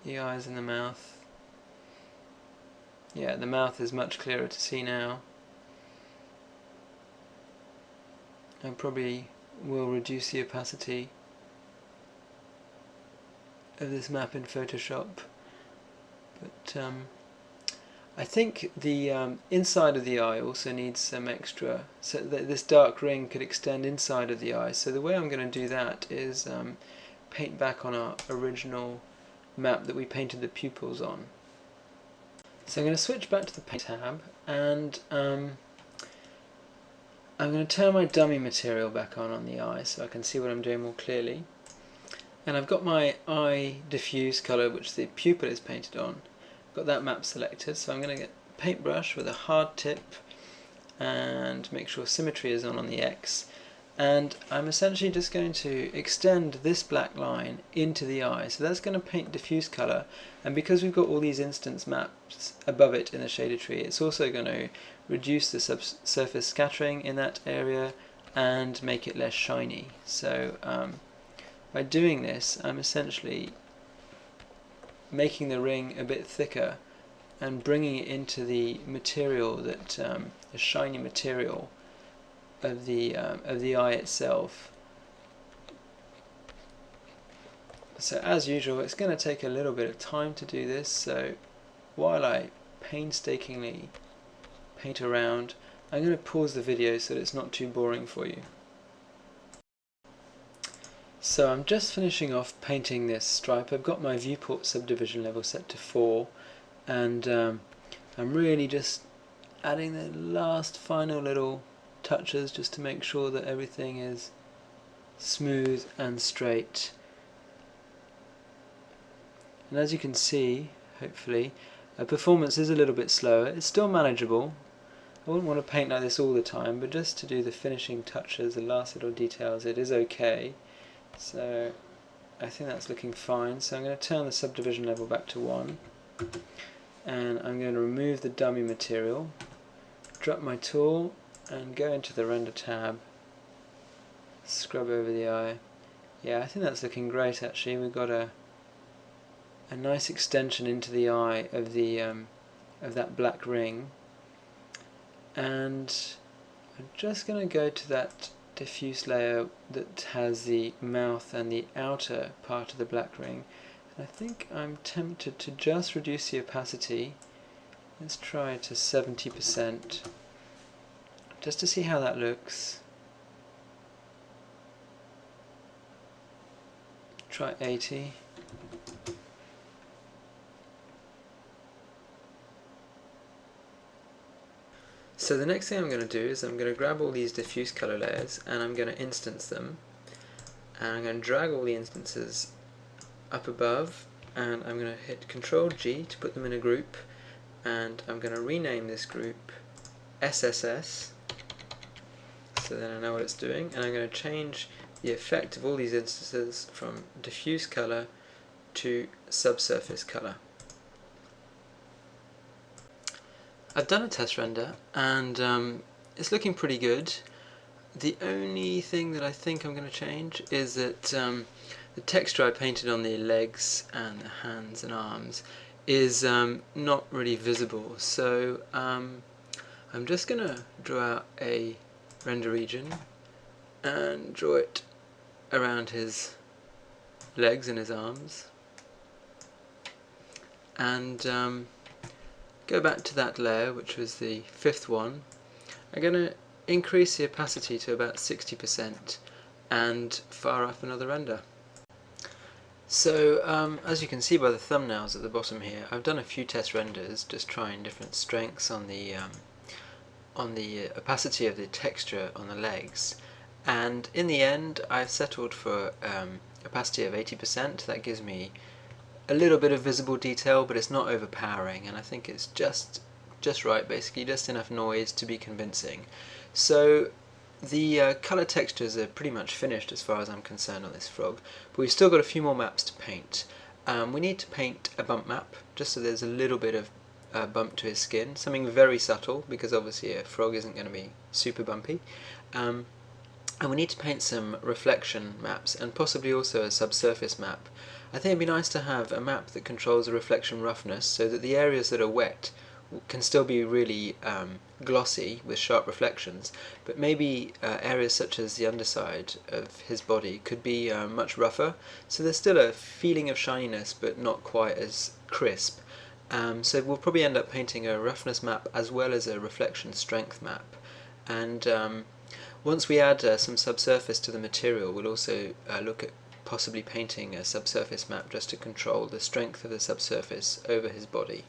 the eyes and the mouth. Yeah, the mouth is much clearer to see now. I probably will reduce the opacity of this map in Photoshop, but I think the inside of the eye also needs some extra, so that this dark ring could extend inside of the eye. So the way I'm going to do that is paint back on our original map that we painted the pupils on. So I'm going to switch back to the paint tab, and I'm going to turn my dummy material back on the eye so I can see what I'm doing more clearly. And I've got my eye diffuse colour, which the pupil is painted on, got that map selected, so I'm going to get paintbrush with a hard tip and make sure symmetry is on the X, and I'm essentially just going to extend this black line into the eye, so that's going to paint diffuse colour, and because we've got all these instance maps above it in the shader tree, it's also going to reduce the subsurface scattering in that area and make it less shiny. So by doing this, I'm essentially making the ring a bit thicker and bringing it into the material that the shiny material of the eye itself. So as usual, it's going to take a little bit of time to do this, so while I painstakingly paint around, I'm going to pause the video so that it's not too boring for you. So I'm just finishing off painting this stripe. I've got my viewport subdivision level set to 4, and I'm really just adding the last final little touches just to make sure that everything is smooth and straight. And as you can see, hopefully, performance is a little bit slower. It's still manageable. I wouldn't want to paint like this all the time, but just to do the finishing touches, the last little details, it is okay. So I think that's looking fine. So I'm going to turn the subdivision level back to 1, and I'm going to remove the dummy material, drop my tool and go into the render tab, scrub over the eye. Yeah, I think that's looking great actually. We've got a nice extension into the eye of the of that black ring, and I'm just going to go to that diffuse layer that has the mouth and the outer part of the black ring, and I think I'm tempted to just reduce the opacity. Let's try it to 70% just to see how that looks. Try 80. So the next thing I'm going to do is I'm going to grab all these diffuse color layers and I'm going to instance them, and I'm going to drag all the instances up above, and I'm going to hit Ctrl G to put them in a group, and I'm going to rename this group SSS, so then I know what it's doing, and I'm going to change the effect of all these instances from diffuse color to subsurface color. I've done a test render and it's looking pretty good. The only thing that I think I'm going to change is that the texture I painted on the legs and the hands and arms is not really visible, so I'm just going to draw out a render region and draw it around his legs and his arms, and go back to that layer, which was the 5th one. I'm going to increase the opacity to about 60% and fire up another render. So as you can see by the thumbnails at the bottom here, I've done a few test renders just trying different strengths on the opacity of the texture on the legs, and in the end I've settled for opacity of 80%. That gives me a little bit of visible detail, but it's not overpowering, and I think it's just right, basically just enough noise to be convincing. So the colour textures are pretty much finished as far as I'm concerned on this frog, but we've still got a few more maps to paint. We need to paint a bump map, just so there's a little bit of bump to his skin, something very subtle, because obviously a frog isn't going to be super bumpy. And we need to paint some reflection maps, and possibly also a subsurface map. I think it'd be nice to have a map that controls the reflection roughness, so that the areas that are wet can still be really glossy with sharp reflections, but maybe areas such as the underside of his body could be much rougher, so there's still a feeling of shininess but not quite as crisp. So we'll probably end up painting a roughness map as well as a reflection strength map, and once we add some subsurface to the material, we'll also look at possibly painting a subsurface map just to control the strength of the subsurface over his body.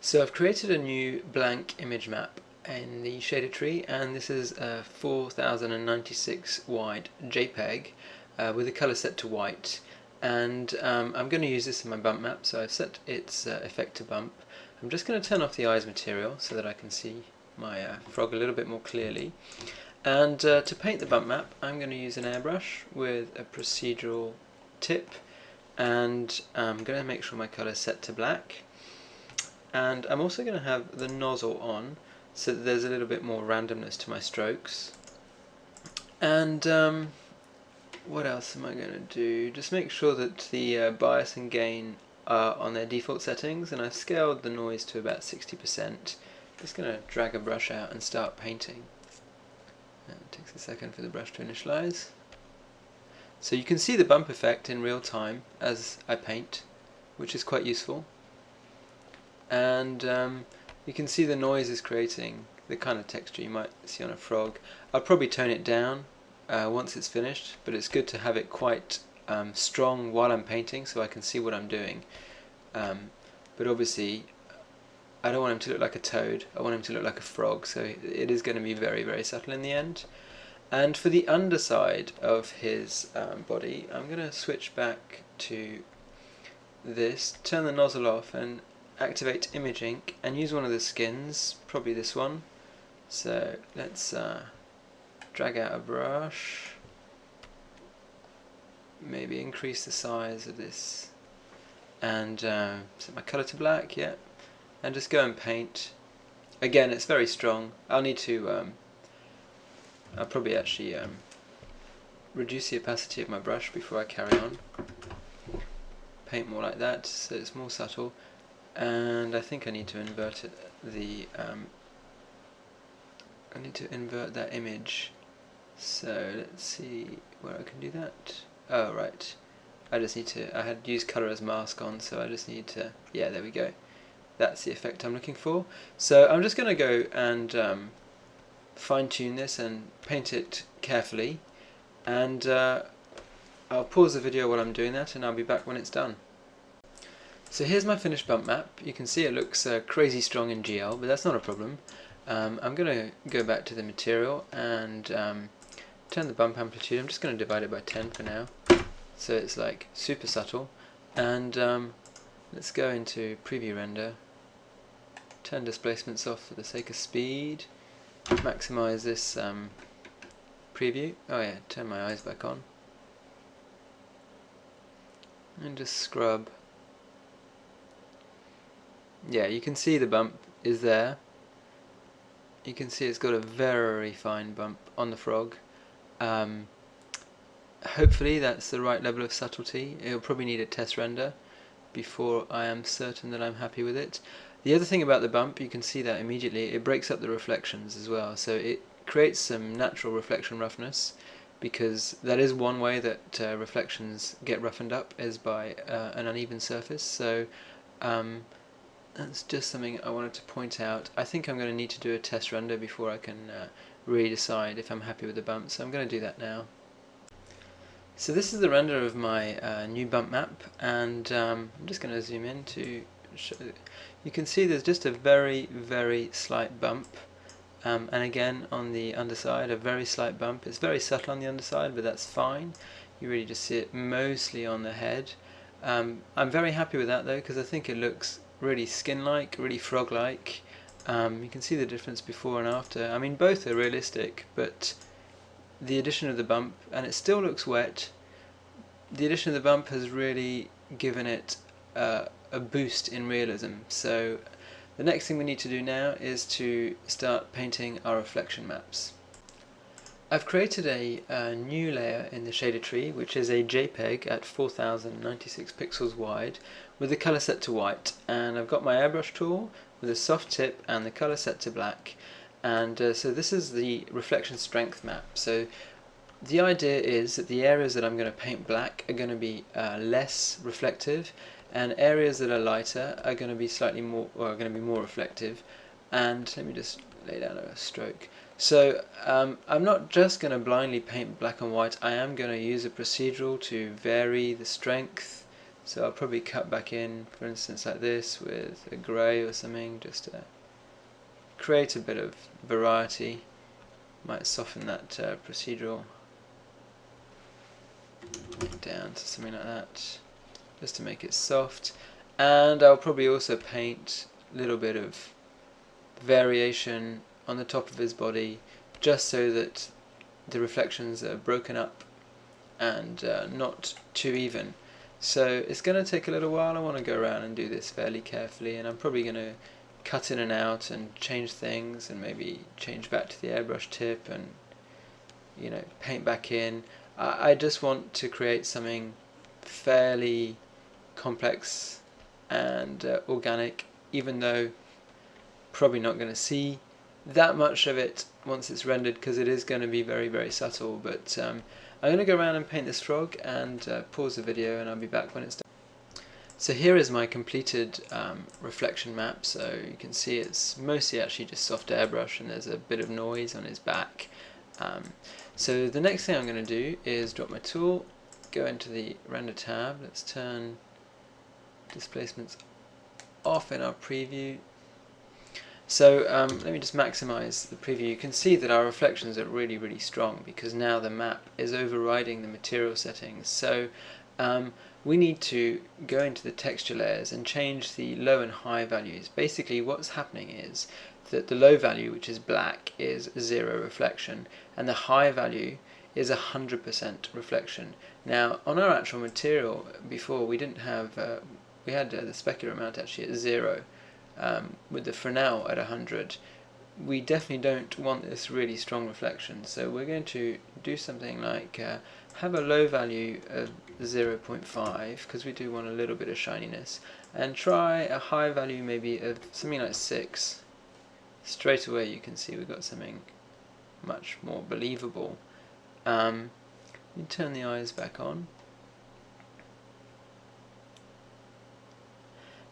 So I've created a new blank image map in the shader tree, and this is a 4096 wide JPEG with the colour set to white, and I'm going to use this in my bump map, so I've set its effect to bump. I'm just going to turn off the eyes material so that I can see my frog a little bit more clearly. And to paint the bump map, I'm going to use an airbrush with a procedural tip, and I'm going to make sure my colour is set to black. And I'm also going to have the nozzle on so that there's a little bit more randomness to my strokes. And what else am I going to do? Just make sure that the bias and gain are on their default settings, and I've scaled the noise to about 60%. Just going to drag a brush out and start painting. It takes a second for the brush to initialize. So you can see the bump effect in real time as I paint, which is quite useful. And you can see the noise is creating the kind of texture you might see on a frog. I'll probably tone it down once it's finished, but it's good to have it quite strong while I'm painting so I can see what I'm doing. But obviously I don't want him to look like a toad, I want him to look like a frog, so it is going to be very, very subtle in the end. And for the underside of his body, I'm going to switch back to this, turn the nozzle off and activate image ink and use one of the skins, probably this one. So let's drag out a brush, maybe increase the size of this, and set my colour to black, yeah, and just go and paint. Again, it's very strong. I'll need to, I'll probably actually reduce the opacity of my brush before I carry on. Paint more like that so it's more subtle, and I think I need to invert it, I need to invert that image. So let's see where I can do that. Oh right, I just need to, I had used colour as mask on, so I just need to, yeah, there we go. That's the effect I'm looking for. So I'm just going to go and fine tune this and paint it carefully, and I'll pause the video while I'm doing that and I'll be back when it's done. So here's my finished bump map. You can see it looks crazy strong in GL, but that's not a problem. I'm going to go back to the material and turn the bump amplitude. I'm just going to divide it by 10 for now, so it's like super subtle. And let's go into preview render, turn displacements off for the sake of speed, maximize this preview. Oh yeah, turn my eyes back on, and just scrub. Yeah, you can see the bump is there. You can see it's got a very fine bump on the frog. Hopefully that's the right level of subtlety. It'll probably need a test render before I am certain that I'm happy with it. The other thing about the bump, you can see that immediately, it breaks up the reflections as well, so it creates some natural reflection roughness, because that is one way that reflections get roughened up, is by an uneven surface. So that's just something I wanted to point out. I think I'm going to need to do a test render before I can really decide if I'm happy with the bump, so I'm going to do that now. So this is the render of my new bump map, and I'm just going to zoom in to show. You can see there's just a very, very slight bump, and again on the underside a very slight bump. It's very subtle on the underside, but that's fine. You really just see it mostly on the head. I'm very happy with that though, because I think it looks really skin-like, really frog-like. You can see the difference before and after. I mean, both are realistic, but the addition of the bump, and it still looks wet, the addition of the bump has really given it a boost in realism. So the next thing we need to do now is to start painting our reflection maps. I've created a new layer in the shader tree, which is a JPEG at 4096 pixels wide with the colour set to white, and I've got my airbrush tool with a soft tip and the colour set to black, and so this is the reflection strength map. So the idea is that the areas that I'm going to paint black are going to be less reflective, and areas that are lighter are going to be slightly more, or are going to be more reflective. And let me just lay down a stroke. So I'm not just going to blindly paint black and white, I am going to use a procedural to vary the strength. So I'll probably cut back in, for instance like this, with a grey or something, just to create a bit of variety. Might soften that procedural. down to something like that, just to make it soft. And I'll probably also paint a little bit of variation on the top of his body, just so that the reflections are broken up and not too even. So it's going to take a little while. I want to go around and do this fairly carefully, and I'm probably going to cut in and out and change things, and maybe change back to the airbrush tip and, you know, paint back in. I just want to create something fairly complex and organic, even though probably not going to see that much of it once it's rendered, because it is going to be very, very subtle. But I'm going to go around and paint this frog and pause the video, and I'll be back when it's done. So here is my completed reflection map. So you can see it's mostly actually just soft airbrush, and there's a bit of noise on his back. So the next thing I'm going to do is drop my tool, go into the render tab. Let's turn displacements off in our preview. So let me just maximize the preview. You can see that our reflections are really, really strong, because now the map is overriding the material settings. So we need to go into the texture layers and change the low and high values. Basically what's happening is that the low value, which is black, is 0 reflection, and the high value is 100% reflection. Now on our actual material before, we didn't have we had the specular amount actually at 0, with the Fresnel at 100. We definitely don't want this really strong reflection, so we're going to do something like have a low value of 0.5, because we do want a little bit of shininess, and try a high value maybe of something like 6. Straight away you can see we've got something much more believable. You turn the eyes back on,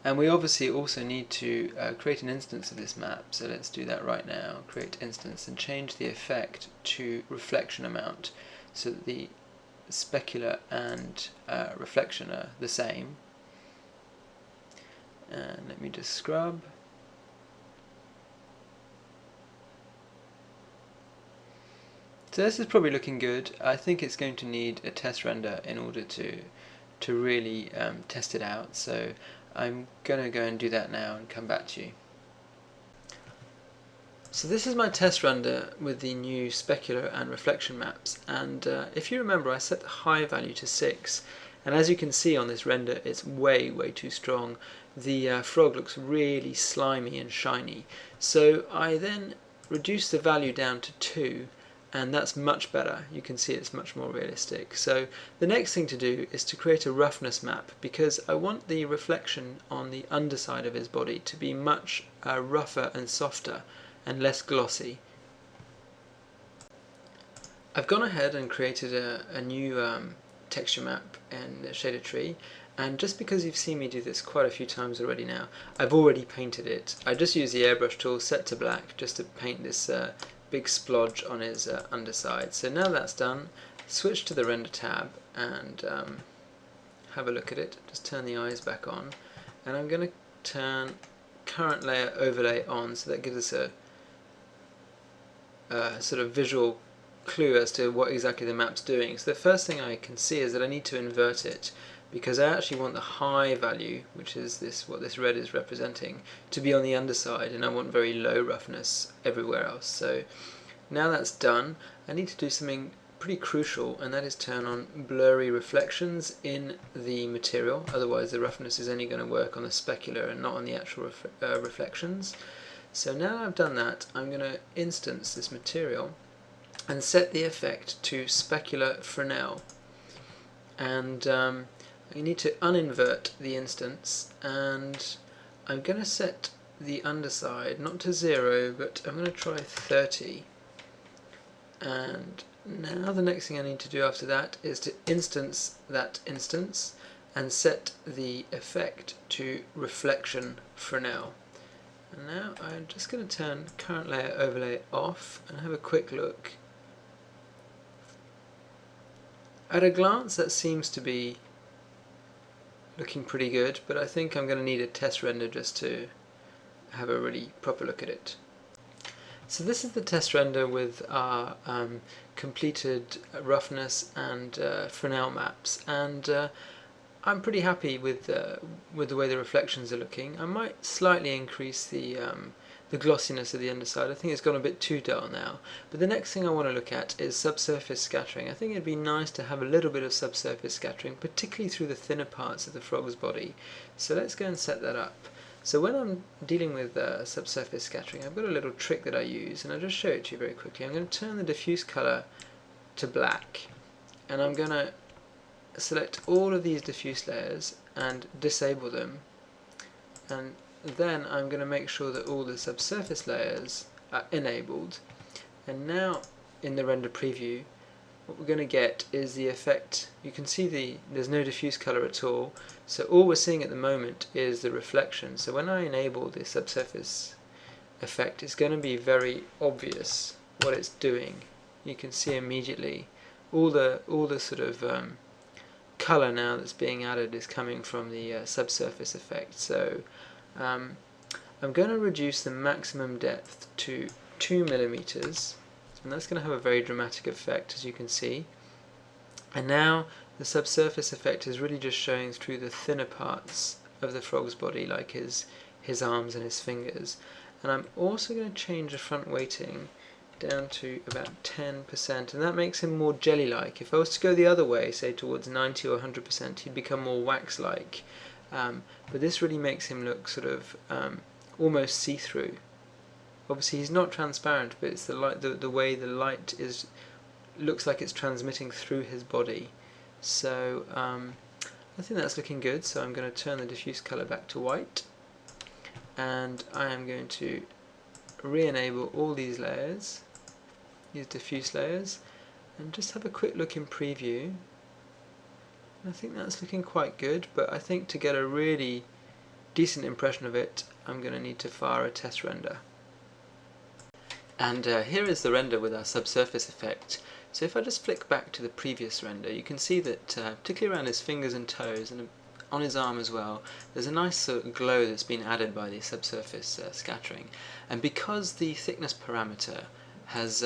and we obviously also need to create an instance of this map, so let's do that right now. Create instance and change the effect to reflection amount, so that the specular and reflection are the same. And let me just scrub. So this is probably looking good. I think it's going to need a test render in order to really test it out. So I'm going to go and do that now and come back to you. So this is my test render with the new specular and reflection maps, and if you remember, I set the high value to 6, and as you can see on this render, it's way too strong. The frog looks really slimy and shiny, so I then reduced the value down to 2, and that's much better. You can see it's much more realistic. So the next thing to do is to create a roughness map, because I want the reflection on the underside of his body to be much rougher and softer and less glossy. I've gone ahead and created a new texture map in the shader tree, and just because you've seen me do this quite a few times already now, I've already painted it. I just used the airbrush tool set to black just to paint this big splodge on his underside. So now that's done, switch to the render tab and have a look at it. Just turn the eyes back on, and I'm going to turn current layer overlay on, so that gives us a sort of visual clue as to what exactly the map's doing. So the first thing I can see is that I need to invert it, because I actually want the high value, which is this, what this red is representing, to be on the underside, and I want very low roughness everywhere else. So now that's done, I need to do something pretty crucial, and that is turn on blurry reflections in the material. Otherwise the roughness is only going to work on the specular and not on the actual reflections. So now I've done that, I'm going to instance this material and set the effect to specular Fresnel, and I need to uninvert the instance, and I'm going to set the underside not to 0, but I'm going to try 30. And now the next thing I need to do after that is to instance that instance and set the effect to reflection Fresnel. And now I'm just going to turn current layer overlay off and have a quick look. At a glance that seems to be looking pretty good, but I think I'm going to need a test render just to have a really proper look at it. So this is the test render with our completed roughness and Fresnel maps, and I'm pretty happy with the way the reflections are looking. I might slightly increase the glossiness of the underside. I think it's gone a bit too dull now. But the next thing I want to look at is subsurface scattering. I think it'd be nice to have a little bit of subsurface scattering, particularly through the thinner parts of the frog's body. So let's go and set that up. So when I'm dealing with subsurface scattering, I've got a little trick that I use, and I'll just show it to you very quickly. I'm going to turn the diffuse colour to black, and I'm going to select all of these diffuse layers and disable them, and then I'm going to make sure that all the subsurface layers are enabled. And now in the render preview, what we're going to get is the effect. You can see there's no diffuse color at all, so all we're seeing at the moment is the reflection. So when I enable the subsurface effect, it's going to be very obvious what it's doing. You can see immediately all the sort of color now that's being added is coming from the subsurface effect. So I'm going to reduce the maximum depth to 2 millimeters. And that's going to have a very dramatic effect, as you can see. And now the subsurface effect is really just showing through the thinner parts of the frog's body, like his arms and his fingers. And I'm also going to change the front weighting down to about 10%, and that makes him more jelly-like. If I was to go the other way, say towards 90 or 100%, he'd become more wax-like. But this really makes him look sort of almost see-through. Obviously he's not transparent, but it's the light, the way the light looks like it's transmitting through his body. So I think that's looking good. So I'm going to turn the diffuse color back to white, and I am going to re-enable all these layers, these diffuse layers, and just have a quick look in preview. I think that's looking quite good, but I think to get a really decent impression of it, I'm going to need to fire a test render. And here is the render with our subsurface effect. So if I just flick back to the previous render, you can see that particularly around his fingers and toes, and on his arm as well, there's a nice sort of glow that's been added by the subsurface scattering. And because the thickness parameter has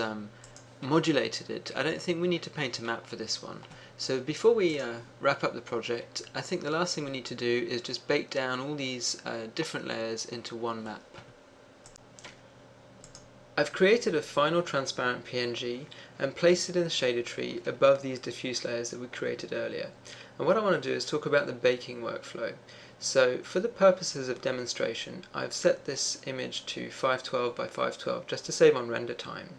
modulated it, I don't think we need to paint a map for this one. So before we wrap up the project, I think the last thing we need to do is just bake down all these different layers into one map. I've created a final transparent PNG and placed it in the shader tree above these diffuse layers that we created earlier. And what I want to do is talk about the baking workflow. So for the purposes of demonstration, I've set this image to 512 by 512 just to save on render time.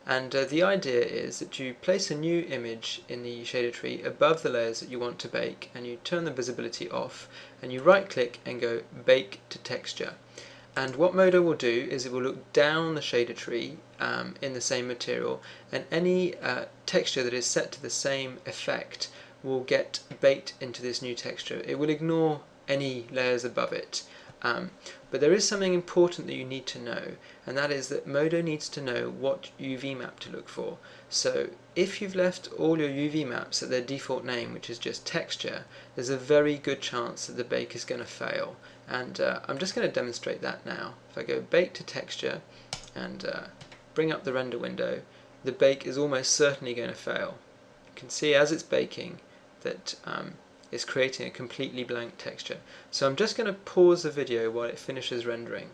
And the idea is that you place a new image in the shader tree above the layers that you want to bake, and you turn the visibility off, and you right click and go bake to texture. And what Modo will do is it will look down the shader tree in the same material, and any texture that is set to the same effect will get baked into this new texture. It will ignore any layers above it. But there is something important that you need to know, and that is that Modo needs to know what UV map to look for. So if you've left all your UV maps at their default name, which is just texture, there's a very good chance that the bake is going to fail. And I'm just going to demonstrate that now. If I go bake to texture and bring up the render window, the bake is almost certainly going to fail. You can see as it's baking that it's creating a completely blank texture. So I'm just going to pause the video while it finishes rendering.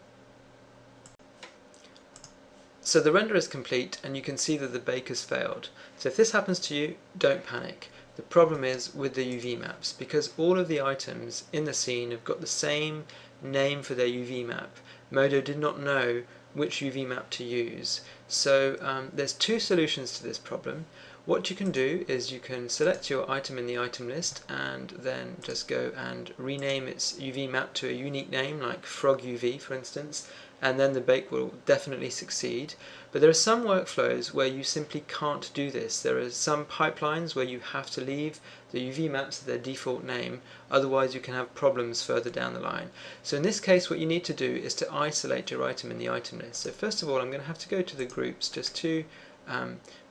So the render is complete, and you can see that the bake has failed. So if this happens to you, don't panic. The problem is with the UV maps, because all of the items in the scene have got the same name for their UV map. Modo did not know which UV map to use. So there's two solutions to this problem. What you can do is you can select your item in the item list and then just go and rename its UV map to a unique name like Frog UV, for instance, and then the bake will definitely succeed. But there are some workflows where you simply can't do this. There are some pipelines where you have to leave the UV maps to their default name, otherwise you can have problems further down the line. So in this case what you need to do is to isolate your item in the item list. So first of all I'm going to have to go to the groups just to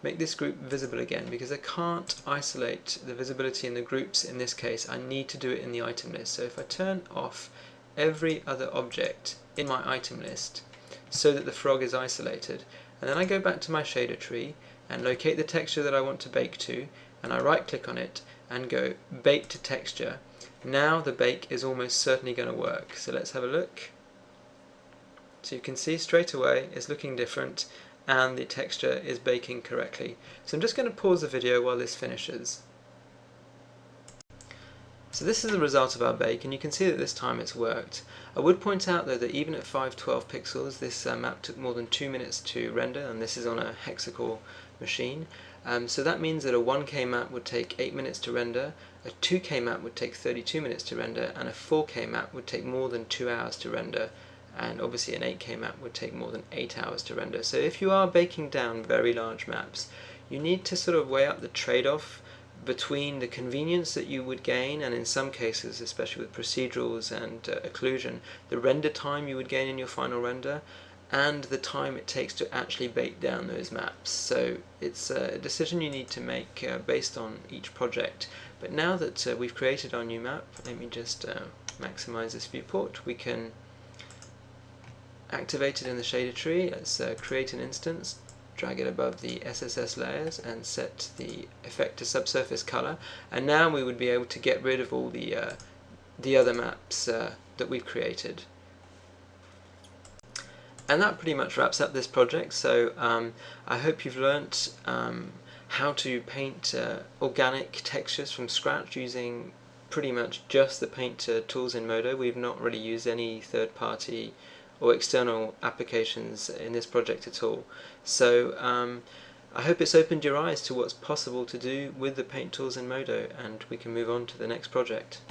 make this group visible again, because I can't isolate the visibility in the groups in this case. I need to do it in the item list. So if I turn off every other object in my item list so that the frog is isolated, and then I go back to my shader tree and locate the texture that I want to bake to, and I right click on it and go bake to texture. Now the bake is almost certainly going to work, so let's have a look. So you can see straight away it's looking different and the texture is baking correctly. So I'm just going to pause the video while this finishes. So this is the result of our bake, and you can see that this time it's worked. I would point out though that even at 512 pixels this map took more than 2 minutes to render, and this is on a hexacore machine. So that means that a 1K map would take 8 minutes to render, a 2K map would take 32 minutes to render, and a 4K map would take more than 2 hours to render, and obviously an 8K map would take more than 8 hours to render. So if you are baking down very large maps, you need to sort of weigh up the trade-off between the convenience that you would gain, and in some cases, especially with procedurals and occlusion, the render time you would gain in your final render, and the time it takes to actually bake down those maps. So it's a decision you need to make based on each project. But now that we've created our new map, let me just maximize this viewport. We can activate it in the shader tree. Let's create an instance, drag it above the SSS layers and set the effect to subsurface color, and now we would be able to get rid of all the other maps that we've created. And that pretty much wraps up this project. So I hope you've learnt how to paint organic textures from scratch using pretty much just the paint tools in Modo. We've not really used any third-party or external applications in this project at all. So I hope it's opened your eyes to what's possible to do with the paint tools in Modo, and we can move on to the next project.